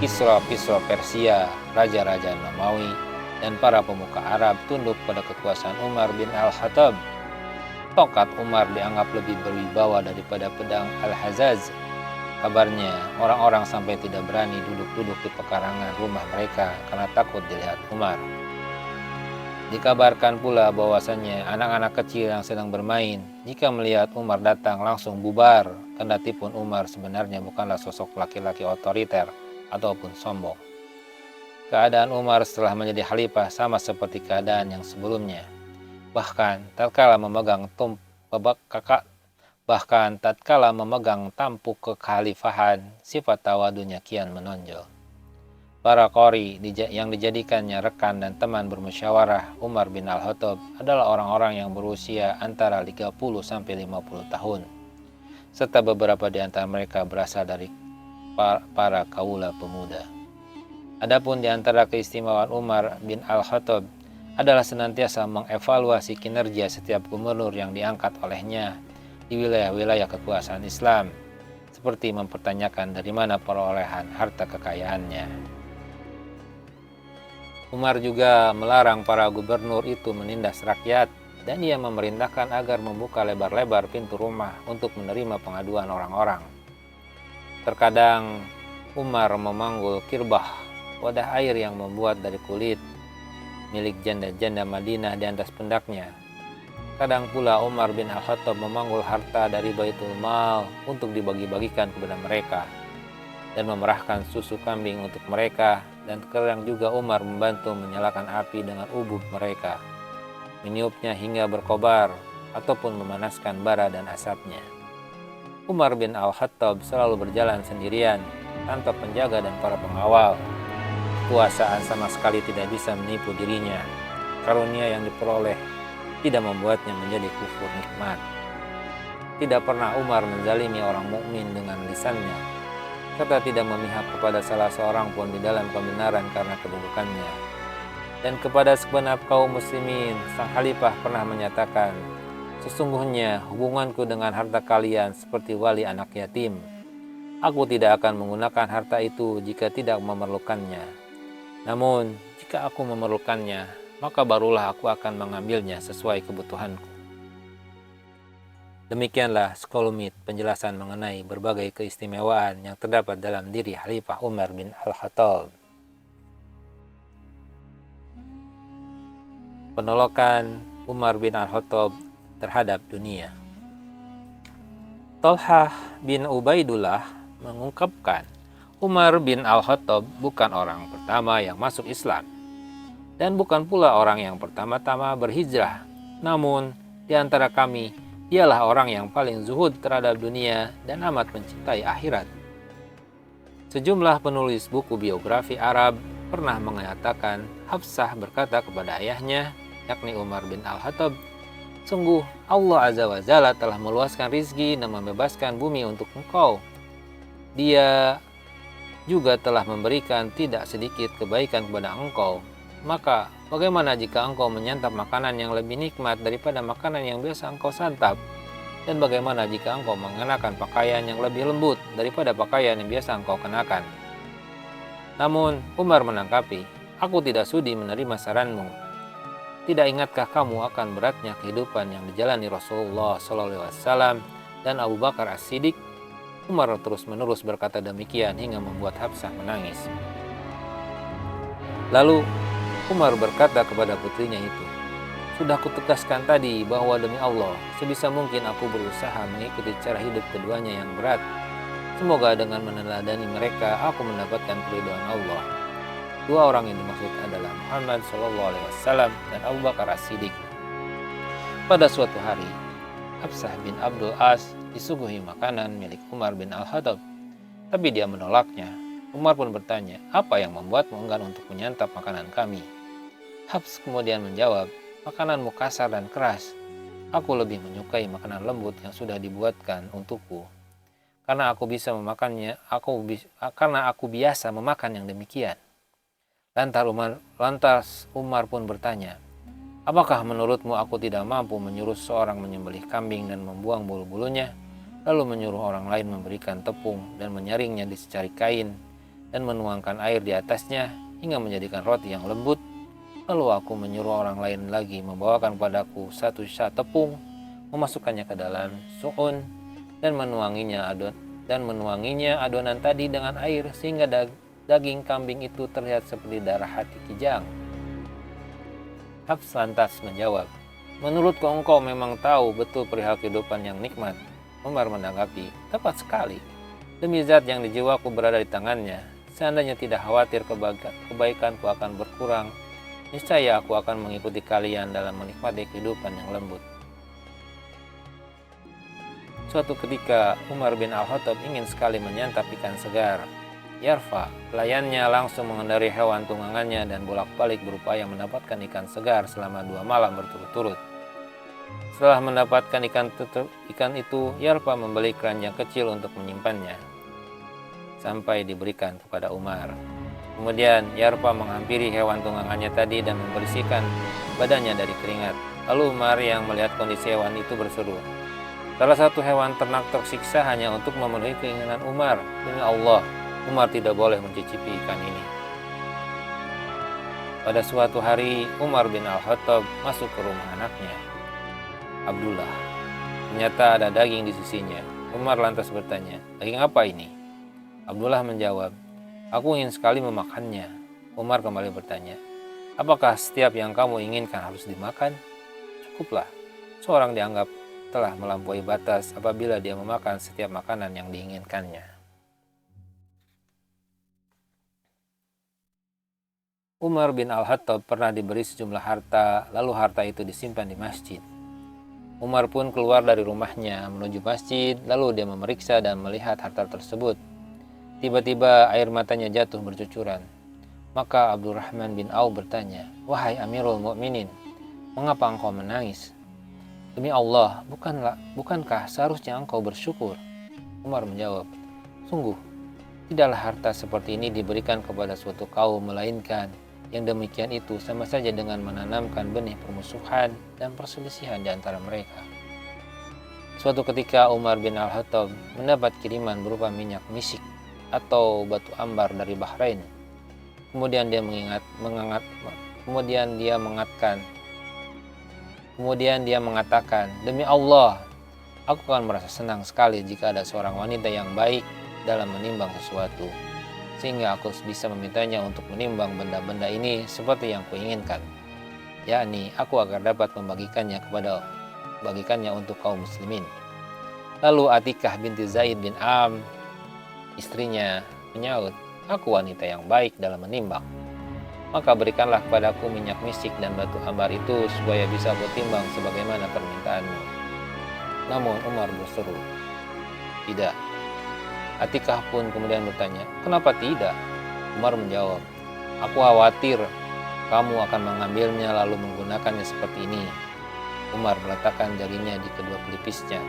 Kisra Persia, raja-raja Romawi, dan para pemuka Arab tunduk pada kekuasaan Umar bin Al-Khattab. Tongkat Umar dianggap lebih berwibawa daripada pedang Al-Hazaz, Kabarnya, orang-orang sampai tidak berani duduk-duduk di pekarangan rumah mereka karena takut dilihat Umar. Dikabarkan pula bahwasannya anak-anak kecil yang sedang bermain, jika melihat Umar datang langsung bubar, kendatipun Umar sebenarnya bukanlah sosok laki-laki otoriter ataupun sombong. Keadaan Umar setelah menjadi khalifah sama seperti keadaan yang sebelumnya. Bahkan tatkala memegang tampuk kekhalifahan, sifat tawadunya kian menonjol. Para qori yang dijadikannya rekan dan teman bermusyawarah Umar bin Al-Khattab adalah orang-orang yang berusia antara 30 sampai 50 tahun. Serta beberapa di antara mereka berasal dari para kaula pemuda. Adapun di antara keistimewaan Umar bin Al-Khattab adalah senantiasa mengevaluasi kinerja setiap gubernur yang diangkat olehnya di wilayah-wilayah kekuasaan Islam, seperti mempertanyakan dari mana perolehan harta kekayaannya. Umar juga melarang para gubernur itu menindas rakyat, dan ia memerintahkan agar membuka lebar-lebar pintu rumah untuk menerima pengaduan orang-orang. Terkadang Umar memanggul kirbah, wadah air yang membuat dari kulit, milik janda-janda Madinah di atas pundaknya. Kadang pula Umar bin Al-Khattab memanggul harta dari Baitul Mal untuk dibagi-bagikan kepada mereka, dan memerahkan susu kambing untuk mereka. Dan kadang juga Umar membantu menyalakan api dengan ubub mereka, meniupnya hingga berkobar, ataupun memanaskan bara dan asapnya. Umar bin Al-Khattab selalu berjalan sendirian, tanpa penjaga dan para pengawal. Kekuasaan sama sekali tidak bisa menipu dirinya. Karunia yang diperoleh tidak membuatnya menjadi kufur nikmat. Tidak pernah Umar menzalimi orang mukmin dengan lisannya, serta tidak memihak kepada salah seorang pun di dalam kebenaran karena kedudukannya. Dan kepada segenap kaum muslimin, sang khalifah pernah menyatakan, "Sesungguhnya hubunganku dengan harta kalian seperti wali anak yatim. Aku tidak akan menggunakan harta itu jika tidak memerlukannya. Namun, jika aku memerlukannya, maka barulah aku akan mengambilnya sesuai kebutuhanku." Demikianlah sekelumit penjelasan mengenai berbagai keistimewaan yang terdapat dalam diri Khalifah Umar bin Al-Khattab. Penolakan Umar bin Al-Khattab terhadap dunia. Thalhah bin Ubaidullah mengungkapkan, Umar bin Al-Khattab bukan orang pertama yang masuk Islam, dan bukan pula orang yang pertama-tama berhijrah. Namun, di antara kami, dialah orang yang paling zuhud terhadap dunia dan amat mencintai akhirat. Sejumlah penulis buku biografi Arab pernah mengatakan Hafsah berkata kepada ayahnya, yakni Umar bin Al-Khattab, "Sungguh Allah Azza wa Jalla telah meluaskan rizki dan membebaskan bumi untuk engkau. Dia juga telah memberikan tidak sedikit kebaikan kepada engkau. Maka bagaimana jika engkau menyantap makanan yang lebih nikmat daripada makanan yang biasa engkau santap? Dan bagaimana jika engkau mengenakan pakaian yang lebih lembut daripada pakaian yang biasa engkau kenakan?" Namun Umar menanggapi, "Aku tidak sudi menerima saranmu. Tidak ingatkah kamu akan beratnya kehidupan yang dijalani Rasulullah SAW dan Abu Bakar As-Siddiq?" Umar terus-menerus berkata demikian hingga membuat Hafsah menangis. Lalu Umar berkata kepada putrinya itu, "Sudah kutegaskan tadi bahwa demi Allah, sebisa mungkin aku berusaha mengikuti cara hidup keduanya yang berat. Semoga dengan meneladani mereka, aku mendapatkan keridhaan Allah." Dua orang yang dimaksud adalah Muhammad SAW dan Abu Bakar As-Siddiq. Pada suatu hari, Hafsah bin Abdul As disuguhi makanan milik Umar bin Al-Khattab, tapi dia menolaknya. Umar pun bertanya, "Apa yang membuatmu enggan untuk menyantap makanan kami?" Hafs kemudian menjawab, "Makananmu kasar dan keras. Aku lebih menyukai makanan lembut yang sudah dibuatkan untukku. Karena aku biasa memakan yang demikian." Lantas Umar pun bertanya, "Apakah menurutmu aku tidak mampu menyuruh seorang menyembelih kambing dan membuang bulu-bulunya, lalu menyuruh orang lain memberikan tepung dan menyaringnya di secari kain, dan menuangkan air di atasnya hingga menjadikan roti yang lembut? Lalu aku menyuruh orang lain lagi membawakan padaku satu sya tepung, memasukkannya ke dalam su'un, dan dan menuanginya adonan tadi dengan air sehingga daging kambing itu terlihat seperti darah hati kijang. Hafs lantas menjawab, "Menurutku engkau memang tahu betul perihal kehidupan yang nikmat." Umar menanggapi, "Tepat sekali. Demi zat yang di jiwaku berada di tangannya, seandainya tidak khawatir kebaikanku akan berkurang, niscaya aku akan mengikuti kalian dalam menikmati kehidupan yang lembut." Suatu ketika, Umar bin Al-Khattab ingin sekali menyantap ikan segar. Yarfa, pelayannya, langsung mengendari hewan tunggangannya dan bolak-balik berupaya mendapatkan ikan segar selama 2 malam berturut-turut. Setelah mendapatkan ikan itu, Yarfa membeli keranjang kecil untuk menyimpannya, sampai diberikan kepada Umar. Kemudian, Yarfa menghampiri hewan tunggangannya tadi dan membersihkan badannya dari keringat. Lalu Umar yang melihat kondisi hewan itu berseru, "Salah satu hewan ternak tersiksa hanya untuk memenuhi keinginan Umar. Demi Allah, Umar tidak boleh mencicipi ikan ini." Pada suatu hari, Umar bin Al-Khattab masuk ke rumah anaknya, Abdullah. Ternyata ada daging di sisinya. Umar lantas bertanya, "Daging apa ini?" Abdullah menjawab, "Aku ingin sekali memakannya." Umar kembali bertanya, "Apakah setiap yang kamu inginkan harus dimakan? Cukuplah. Seorang dianggap telah melampaui batas apabila dia memakan setiap makanan yang diinginkannya." Umar bin Al-Khattab pernah diberi sejumlah harta, lalu harta itu disimpan di masjid. Umar pun keluar dari rumahnya menuju masjid, lalu dia memeriksa dan melihat harta tersebut. Tiba-tiba air matanya jatuh bercucuran. Maka Abdurrahman bin Auf bertanya, "Wahai Amirul Mukminin, mengapa engkau menangis?" "Demi Allah, bukankah seharusnya engkau bersyukur?" Umar menjawab, "Sungguh, tidaklah harta seperti ini diberikan kepada suatu kaum, melainkan yang demikian itu sama saja dengan menanamkan benih permusuhan dan perselisihan di antara mereka." Suatu ketika Umar bin Al-Khattab mendapat kiriman berupa minyak misik atau batu ambar dari Bahrain. Kemudian dia mengatakan, "Demi Allah, aku akan merasa senang sekali jika ada seorang wanita yang baik dalam menimbang sesuatu, sehingga aku bisa memintanya untuk menimbang benda-benda ini seperti yang kuinginkan, yakni aku agar dapat membagikannya untuk kaum muslimin." Lalu Atikah binti Zaid bin Am, istrinya, menyaut, "Aku wanita yang baik dalam menimbang. Maka berikanlah kepadaku minyak misik dan batu ambar itu supaya bisa aku timbang sebagaimana permintaanmu." Namun Umar berseru, "Tidak." Atikah pun kemudian bertanya, "Kenapa tidak?" Umar menjawab, "Aku khawatir kamu akan mengambilnya lalu menggunakannya seperti ini." Umar meletakkan jarinya di kedua pelipisnya,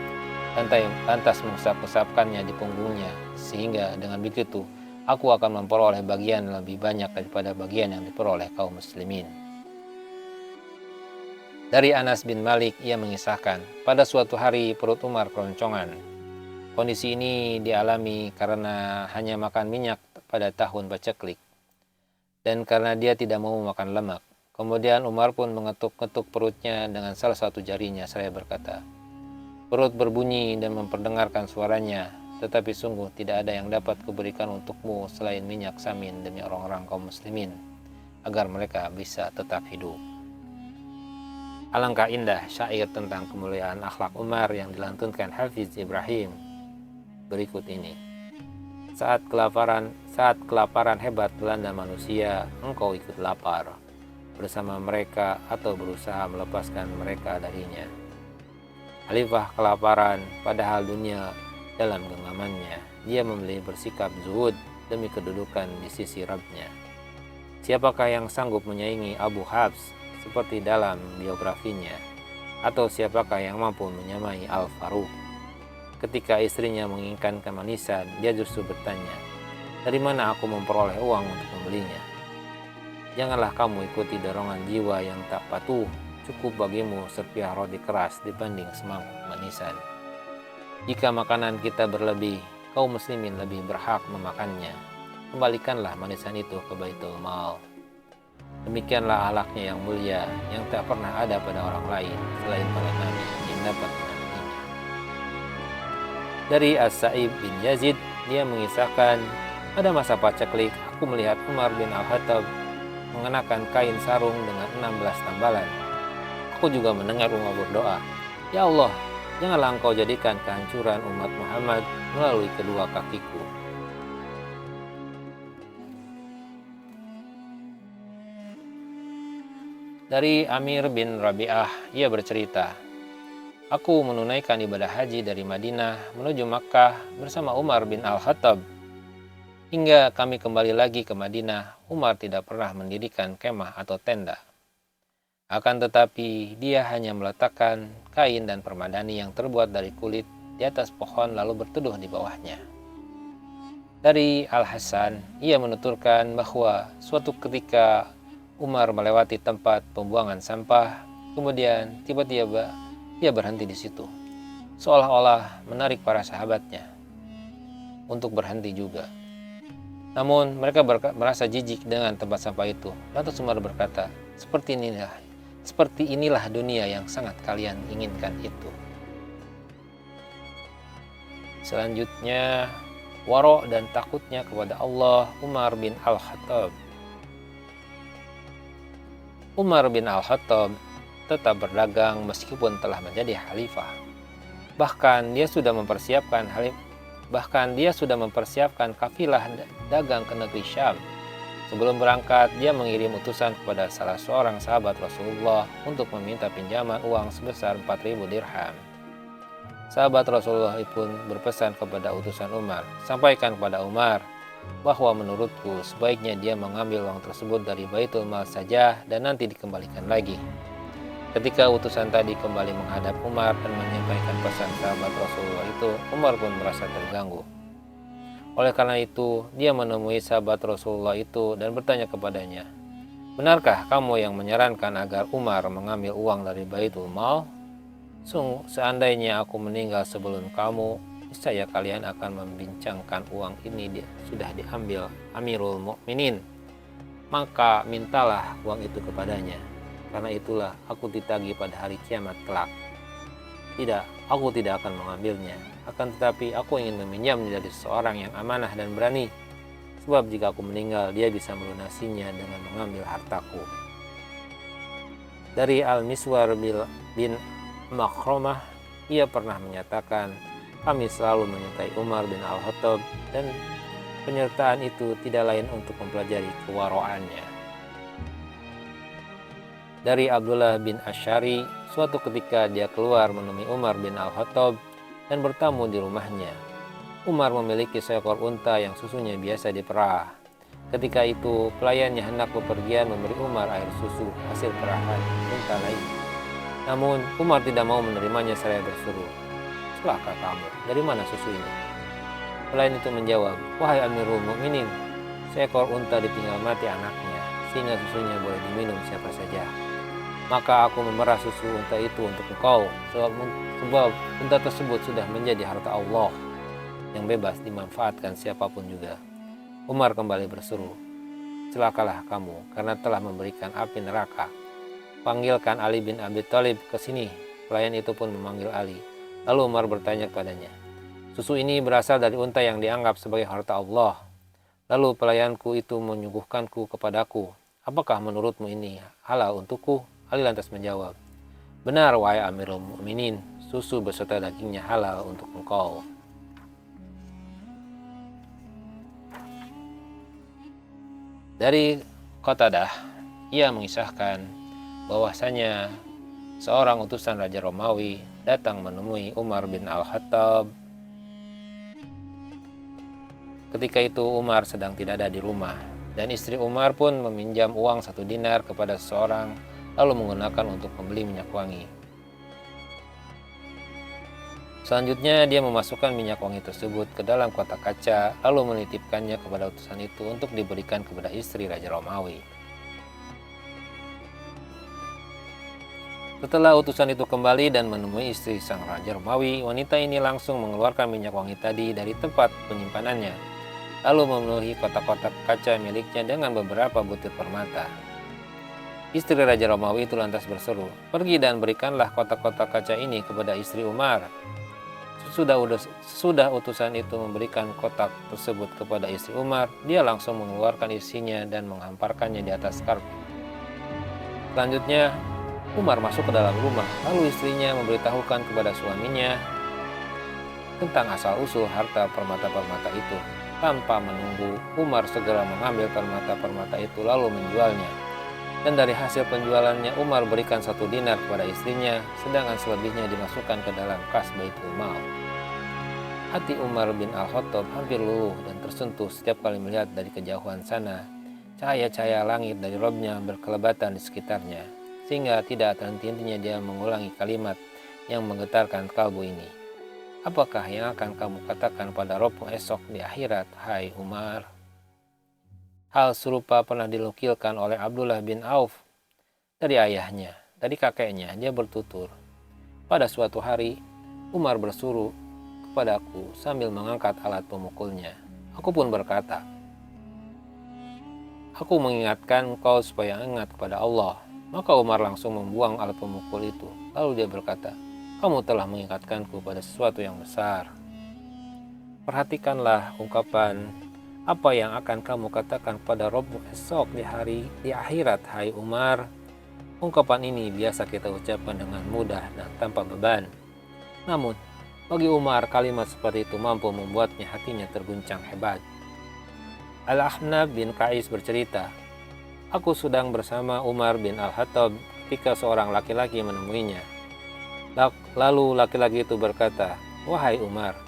lantas mengusap-usapkannya di punggungnya, sehingga dengan begitu aku akan memperoleh bagian lebih banyak daripada bagian yang diperoleh kaum muslimin. Dari Anas bin Malik, ia mengisahkan, pada suatu hari perut Umar keroncongan. Kondisi ini dialami karena hanya makan minyak pada tahun paceklik, dan karena dia tidak mau makan lemak. Kemudian Umar pun mengetuk-ketuk perutnya dengan salah satu jarinya seraya berkata, "Perut berbunyi dan memperdengarkan suaranya, tetapi sungguh tidak ada yang dapat kuberikan untukmu selain minyak samin demi orang-orang kaum muslimin, agar mereka bisa tetap hidup." Alangkah indah syair tentang kemuliaan akhlak Umar yang dilantunkan Hafiz Ibrahim berikut ini. Saat kelaparan hebat melanda manusia, engkau ikut lapar bersama mereka atau berusaha melepaskan mereka darinya. Khalifah kelaparan, padahal dunia dalam genggamannya. Dia memilih bersikap zuhud demi kedudukan di sisi Rabbnya. Siapakah yang sanggup menyaingi Abu Habs seperti dalam biografinya? Atau siapakah yang mampu menyamai Al-Faruq? Ketika istrinya menginginkan kemanisan, dia justru bertanya, "Dari mana aku memperoleh uang untuk membelinya?" Janganlah kamu ikuti dorongan jiwa yang tak patuh. Cukup bagimu serpiah roti keras dibanding semangkuk manisan. Jika makanan kita berlebih, kaum muslimin lebih berhak memakannya. Kembalikanlah manisan itu ke Baitul Mal. Demikianlah akhlaknya yang mulia, yang tak pernah ada pada orang lain selain para nabi yang dapat menandinginya. Dari As-Sa'ib bin Yazid, dia mengisahkan, pada masa paceklik, aku melihat Umar bin Al-Khattab mengenakan kain sarung dengan 16 tambalan. Aku juga mendengar Umar berdoa, "Ya Allah, janganlah engkau jadikan kehancuran umat Muhammad melalui kedua kakiku." Dari Amir bin Rabi'ah, ia bercerita, aku menunaikan ibadah haji dari Madinah menuju Makkah bersama Umar bin Al-Khattab. Hingga kami kembali lagi ke Madinah, Umar tidak pernah mendirikan kemah atau tenda. Akan tetapi, dia hanya meletakkan kain dan permadani yang terbuat dari kulit di atas pohon lalu berteduh di bawahnya. Dari Al-Hasan, ia menuturkan bahwa suatu ketika Umar melewati tempat pembuangan sampah, kemudian tiba-tiba dia berhenti di situ, seolah-olah menarik para sahabatnya untuk berhenti juga. Namun mereka merasa jijik dengan tempat sampah itu. Lantas Umar berkata, seperti inilah dunia yang sangat kalian inginkan itu. Selanjutnya, waro' dan takutnya kepada Allah Umar bin Al-Khattab. Umar bin Al-Khattab tetap berdagang meskipun telah menjadi khalifah. Bahkan dia sudah mempersiapkan kafilah dagang ke negeri Syam. Sebelum berangkat, dia mengirim utusan kepada salah seorang sahabat Rasulullah untuk meminta pinjaman uang sebesar 4.000 dirham. Sahabat Rasulullah pun berpesan kepada utusan Umar, sampaikan kepada Umar bahwa menurutku sebaiknya dia mengambil uang tersebut dari Baitul Mal saja dan nanti dikembalikan lagi. Ketika utusan tadi kembali menghadap Umar dan menyampaikan pesan sahabat Rasulullah itu, Umar pun merasa terganggu. Oleh karena itu, dia menemui sahabat Rasulullah itu dan bertanya kepadanya, benarkah kamu yang menyarankan agar Umar mengambil uang dari Baitul Mal? Seandainya aku meninggal sebelum kamu, niscaya kalian akan membincangkan uang ini sudah diambil Amirul Mukminin. Maka mintalah uang itu kepadanya. Karena itulah aku ditagih pada hari kiamat kelak. Tidak, aku tidak akan mengambilnya. Akan tetapi aku ingin meminjamnya dari seseorang yang amanah dan berani. Sebab jika aku meninggal, dia bisa melunasinya dengan mengambil hartaku. Dari Al-Miswar bin Makhramah, ia pernah menyatakan, kami selalu menyertai Umar bin Al-Khattab dan penyertaan itu tidak lain untuk mempelajari kewaroannya. Dari Abdullah bin Asy'ari, suatu ketika dia keluar menemui Umar bin Al-Khattab dan bertamu di rumahnya. Umar memiliki seekor unta yang susunya biasa diperah. Ketika itu, pelayannya hendak bepergian memberi Umar air susu hasil perahan unta lain. Namun, Umar tidak mau menerimanya seraya berseru, celaka kamu, dari mana susu ini? Pelayan itu menjawab, wahai Amirul Mukminin, seekor unta ditinggal mati anaknya, sehingga susunya boleh diminum siapa saja. Maka aku memerah susu unta itu untuk engkau, sebab unta tersebut sudah menjadi harta Allah yang bebas dimanfaatkan siapapun juga. Umar kembali berseru, celakalah kamu karena telah memberikan api neraka. Panggilkan Ali bin Abi Thalib ke sini. Pelayan itu pun memanggil Ali. Lalu Umar bertanya kepadanya, susu ini berasal dari unta yang dianggap sebagai harta Allah. Lalu pelayanku itu menyuguhkanku kepadaku. Apakah menurutmu ini halal untukku? Ali lantas menjawab, benar wahai Amirul Mukminin, susu beserta dagingnya halal untuk engkau. Dari Qatadah, ia mengisahkan bahwasanya seorang utusan Raja Romawi datang menemui Umar bin Al-Khattab. Ketika itu Umar sedang tidak ada di rumah, dan istri Umar pun meminjam uang 1 dinar kepada seseorang, lalu menggunakan untuk membeli minyak wangi. Selanjutnya dia memasukkan minyak wangi tersebut ke dalam kotak kaca, lalu menitipkannya kepada utusan itu untuk diberikan kepada istri Raja Romawi. Setelah utusan itu kembali dan menemui istri sang Raja Romawi, wanita ini langsung mengeluarkan minyak wangi tadi dari tempat penyimpanannya, lalu memenuhi kotak-kotak kaca miliknya dengan beberapa butir permata. Istri Raja Romawi itu lantas berseru, pergi dan berikanlah kotak-kotak kaca ini kepada istri Umar. Sudah utusan itu memberikan kotak tersebut kepada istri Umar, dia langsung mengeluarkan isinya dan menghamparkannya di atas karpet. Selanjutnya, Umar masuk ke dalam rumah, lalu istrinya memberitahukan kepada suaminya tentang asal-usul harta permata-permata itu. Tanpa menunggu, Umar segera mengambil permata-permata itu lalu menjualnya. Dan dari hasil penjualannya, Umar berikan 1 dinar kepada istrinya, sedangkan selebihnya dimasukkan ke dalam kas Baitul Mal. Hati Umar bin Al-Khattab hampir luluh dan tersentuh setiap kali melihat dari kejauhan sana cahaya-cahaya langit dari Robnya berkelebatan di sekitarnya, sehingga tidak terhenti-hentinya dia mengulangi kalimat yang menggetarkan kalbu ini. Apakah yang akan kamu katakan pada Robmu esok di akhirat, hai Umar? Hal serupa pernah dilukilkan oleh Abdullah bin Auf dari ayahnya, dari kakeknya. Dia bertutur, pada suatu hari Umar bersuruh kepadaku sambil mengangkat alat pemukulnya. Aku pun berkata, aku mengingatkan kau supaya ingat kepada Allah. Maka Umar langsung membuang alat pemukul itu. Lalu dia berkata, kamu telah mengingatkanku pada sesuatu yang besar. Perhatikanlah ungkapan, apa yang akan kamu katakan pada Robmu esok di akhirat, hai Umar. Ungkapan ini biasa kita ucapkan dengan mudah dan tanpa beban. Namun, bagi Umar, kalimat seperti itu mampu membuatnya hatinya terguncang hebat. Al-Ahnaf bin Qais bercerita, aku sedang bersama Umar bin Al-Khattab ketika seorang laki-laki menemuinya. Lalu laki-laki itu berkata, wahai Umar,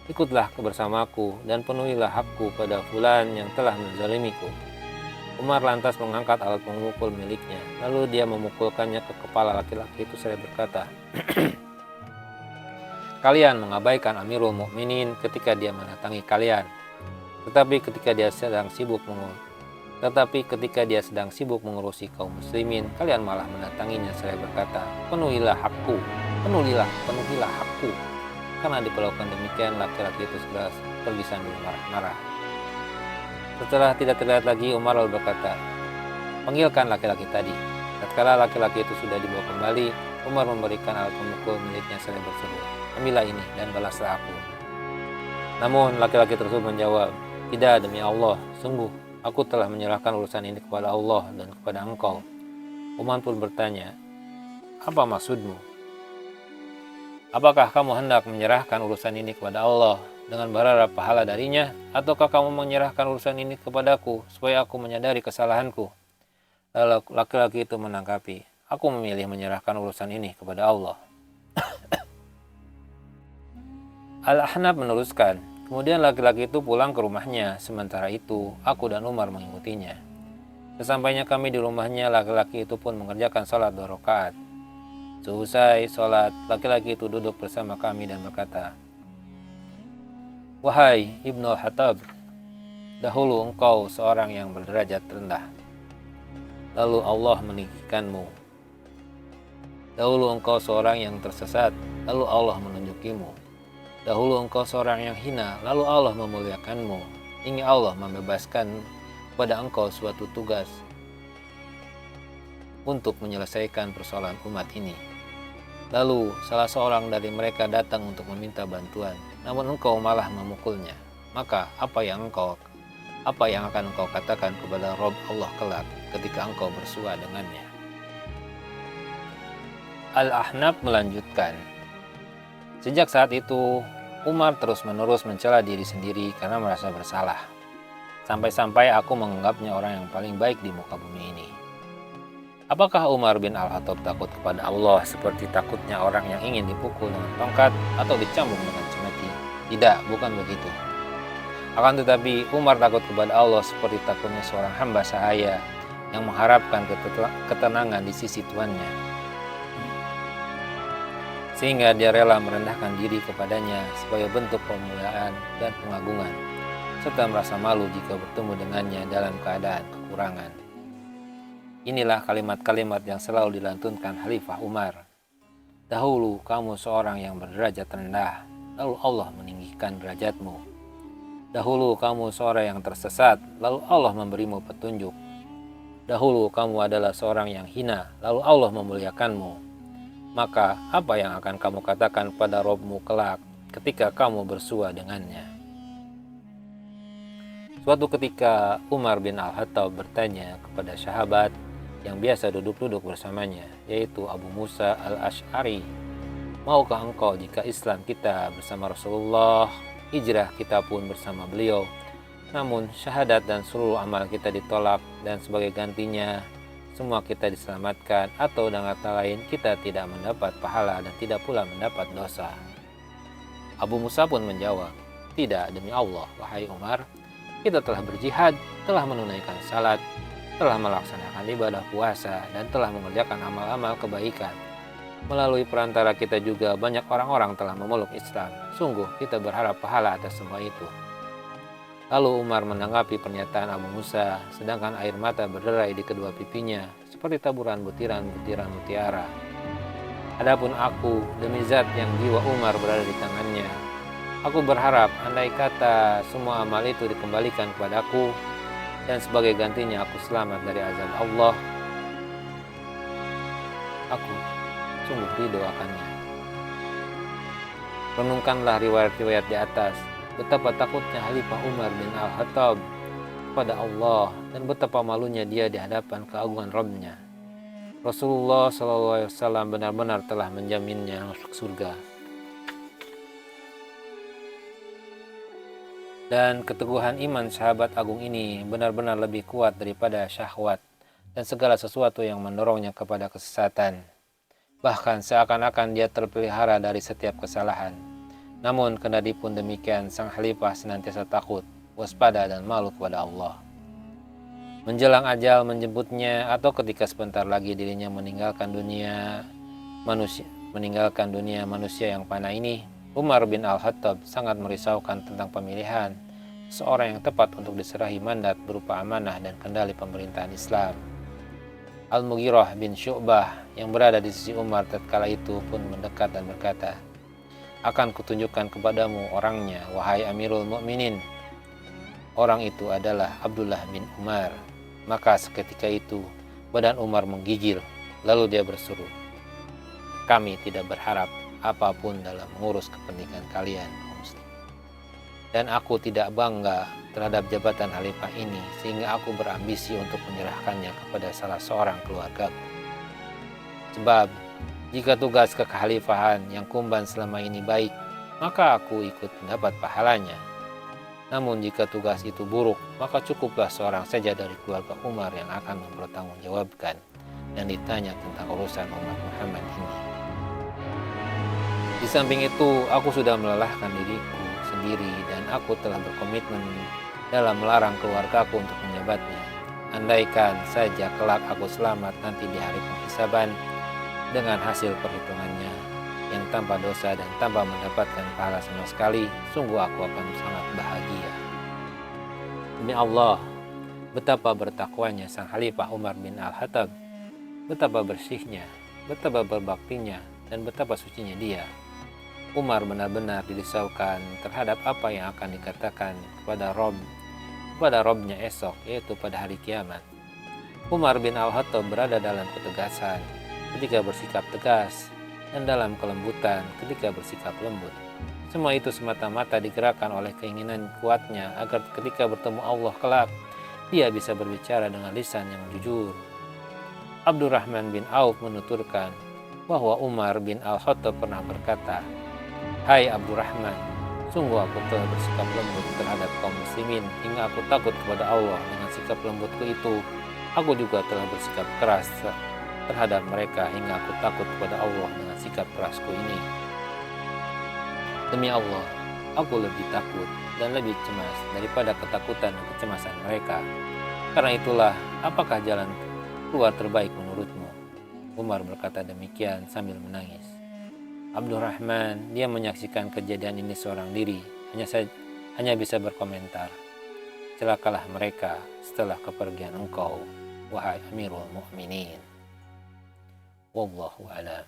ikutlah bersamaku dan penuhilah hakku pada fulan yang telah menzalimiku. Umar lantas mengangkat alat pemukul miliknya, lalu dia memukulkannya ke kepala laki-laki itu seraya berkata, kalian mengabaikan Amirul Mukminin ketika dia mendatangi kalian. Tetapi ketika dia sedang sibuk mengurusi kaum muslimin, kalian malah mendatanginya seraya berkata, penuhilah hakku. Karena diperlakukan demikian, laki-laki itu segera pergi sambil marah-marah. Setelah tidak terlihat lagi, Umar lalu berkata, panggilkan laki-laki tadi. Tatkala laki-laki itu sudah dibawa kembali, Umar memberikan alat pemukul miliknya seraya berseru, ambillah ini dan balaslah aku. Namun laki-laki tersebut menjawab, tidak, demi Allah, sungguh aku telah menyerahkan urusan ini kepada Allah dan kepada engkau. Umar pun bertanya, apa maksudmu? Apakah kamu hendak menyerahkan urusan ini kepada Allah dengan berharap pahala darinya, ataukah kamu menyerahkan urusan ini kepadaku supaya aku menyadari kesalahanku? Lalu laki-laki itu menanggapi, aku memilih menyerahkan urusan ini kepada Allah. Al-Ahnaf meneruskan, kemudian laki-laki itu pulang ke rumahnya, sementara itu aku dan Umar mengikutinya. Sesampainya kami di rumahnya, laki-laki itu pun mengerjakan salat 2 rakaat. Seusai sholat, laki-laki itu duduk bersama kami dan berkata, wahai Ibnu Al-Khattab, dahulu engkau seorang yang berderajat rendah, lalu Allah meninggikanmu. Dahulu engkau seorang yang tersesat, lalu Allah menunjukimu. Dahulu engkau seorang yang hina, lalu Allah memuliakanmu, hingga Allah membebaskan kepada engkau suatu tugas untuk menyelesaikan persoalan umat ini. Lalu salah seorang dari mereka datang untuk meminta bantuan, namun engkau malah memukulnya. Maka apa yang akan engkau katakan kepada Rob Allah kelak ketika engkau bersua dengannya? Al-Ahnaf melanjutkan, sejak saat itu Umar terus-menerus mencela diri sendiri karena merasa bersalah. Sampai-sampai aku menganggapnya orang yang paling baik di muka bumi ini. Apakah Umar bin Al-Khattab takut kepada Allah seperti takutnya orang yang ingin dipukul dengan tongkat atau dicambuk dengan cemeti? Tidak, bukan begitu. Akan tetapi Umar takut kepada Allah seperti takutnya seorang hamba sahaya yang mengharapkan ketenangan di sisi Tuannya, sehingga dia rela merendahkan diri kepadanya sebagai bentuk pemuliaan dan pengagungan, serta merasa malu jika bertemu dengannya dalam keadaan kekurangan. Inilah kalimat-kalimat yang selalu dilantunkan Khalifah Umar. Dahulu kamu seorang yang berderajat rendah, lalu Allah meninggikan derajatmu. Dahulu kamu seorang yang tersesat, lalu Allah memberimu petunjuk. Dahulu kamu adalah seorang yang hina, lalu Allah memuliakanmu. Maka apa yang akan kamu katakan pada Robmu kelak ketika kamu bersua dengannya. Suatu ketika Umar bin Al-Khattab bertanya kepada sahabat yang biasa duduk-duduk bersamanya, yaitu Abu Musa Al-Asy'ari, "Maukah engkau jika Islam kita bersama Rasulullah, hijrah kita pun bersama beliau, namun syahadat dan seluruh amal kita ditolak dan sebagai gantinya semua kita diselamatkan, atau dengan kata lain kita tidak mendapat pahala dan tidak pula mendapat dosa?" Abu Musa pun menjawab, "Tidak, demi Allah, wahai Umar, kita telah berjihad, telah menunaikan salat, telah melaksanakan ibadah puasa, dan telah mengerjakan amal-amal kebaikan. Melalui perantara kita juga banyak orang-orang telah memeluk Islam. Sungguh kita berharap pahala atas semua itu." Lalu Umar menanggapi pernyataan Abu Musa, sedangkan air mata berderai di kedua pipinya, seperti taburan butiran-butiran mutiara. "Adapun aku, demi zat yang jiwa Umar berada di tangannya, aku berharap andai kata semua amal itu dikembalikan kepadaku, dan sebagai gantinya aku selamat dari azab Allah, aku sungguh ridho akannya." Renungkanlah riwayat-riwayat di atas, betapa takutnya Khalifah Umar bin Al-Khattab kepada Allah dan betapa malunya dia di hadapan keagungan Rabb-Nya. Rasulullah SAW benar-benar telah menjaminnya masuk surga. Dan keteguhan iman sahabat agung ini benar-benar lebih kuat daripada syahwat dan segala sesuatu yang mendorongnya kepada kesesatan. Bahkan seakan-akan dia terpelihara dari setiap kesalahan. Namun kendati pun demikian, sang khalifah senantiasa takut, waspada dan malu kepada Allah. Menjelang ajal menjemputnya atau ketika sebentar lagi dirinya meninggalkan dunia manusia yang fana ini, Umar bin Al-Khattab sangat merisaukan tentang pemilihan seorang yang tepat untuk diserahi mandat berupa amanah dan kendali pemerintahan Islam. Al-Mughirah bin Syu'bah yang berada di sisi Umar tatkala itu pun mendekat dan berkata, "Akan kutunjukkan kepadamu orangnya, wahai Amirul Mukminin." Orang itu adalah Abdullah bin Umar. Maka seketika itu badan Umar menggigil, lalu dia berseru, "Kami tidak berharap apapun dalam mengurus kepentingan kalian, kaum muslim. Dan aku tidak bangga terhadap jabatan khalifah ini sehingga aku berambisi untuk menyerahkannya kepada salah seorang keluarga. Sebab jika tugas kekhalifahan yang kumban selama ini baik, maka aku ikut mendapat pahalanya. Namun jika tugas itu buruk, maka cukuplah seorang saja dari keluarga Umar yang akan mempertanggungjawabkan dan ditanya tentang urusan umat Muhammad ini. Di samping itu, aku sudah melelahkan diriku sendiri dan aku telah berkomitmen dalam melarang keluargaku untuk menjabatnya. Andaikan saja kelak aku selamat nanti di hari penghisaban dengan hasil perhitungannya yang tanpa dosa dan tanpa mendapatkan pahala sama sekali, sungguh aku akan sangat bahagia." Demi Allah, betapa bertakwanya sang Khalifah Umar bin Al-Khattab, betapa bersihnya, betapa berbaktinya, dan betapa sucinya dia. Umar benar-benar dirisaukan terhadap apa yang akan dikatakan kepada Rob-nya esok, yaitu pada hari kiamat. Umar bin Al-Khattab berada dalam ketegasan ketika bersikap tegas dan dalam kelembutan ketika bersikap lembut. Semua itu semata-mata digerakkan oleh keinginan kuatnya agar ketika bertemu Allah kelak, dia bisa berbicara dengan lisan yang jujur. Abdurrahman bin Auf menuturkan bahwa Umar bin Al-Khattab pernah berkata, "Hai Abdurrahman, sungguh aku telah bersikap lembut terhadap kaum muslimin hingga aku takut kepada Allah. Dengan sikap lembutku itu, aku juga telah bersikap keras terhadap mereka hingga aku takut kepada Allah dengan sikap kerasku ini. Demi Allah, aku lebih takut dan lebih cemas daripada ketakutan dan kecemasan mereka. Karena itulah, apakah jalan keluar terbaik menurutmu?" Umar berkata demikian sambil menangis. Abdurrahman, dia menyaksikan kejadian ini seorang diri, hanya bisa berkomentar, "Celakalah mereka setelah kepergian engkau, wahai Amirul Mukminin." Wallahu a'lam.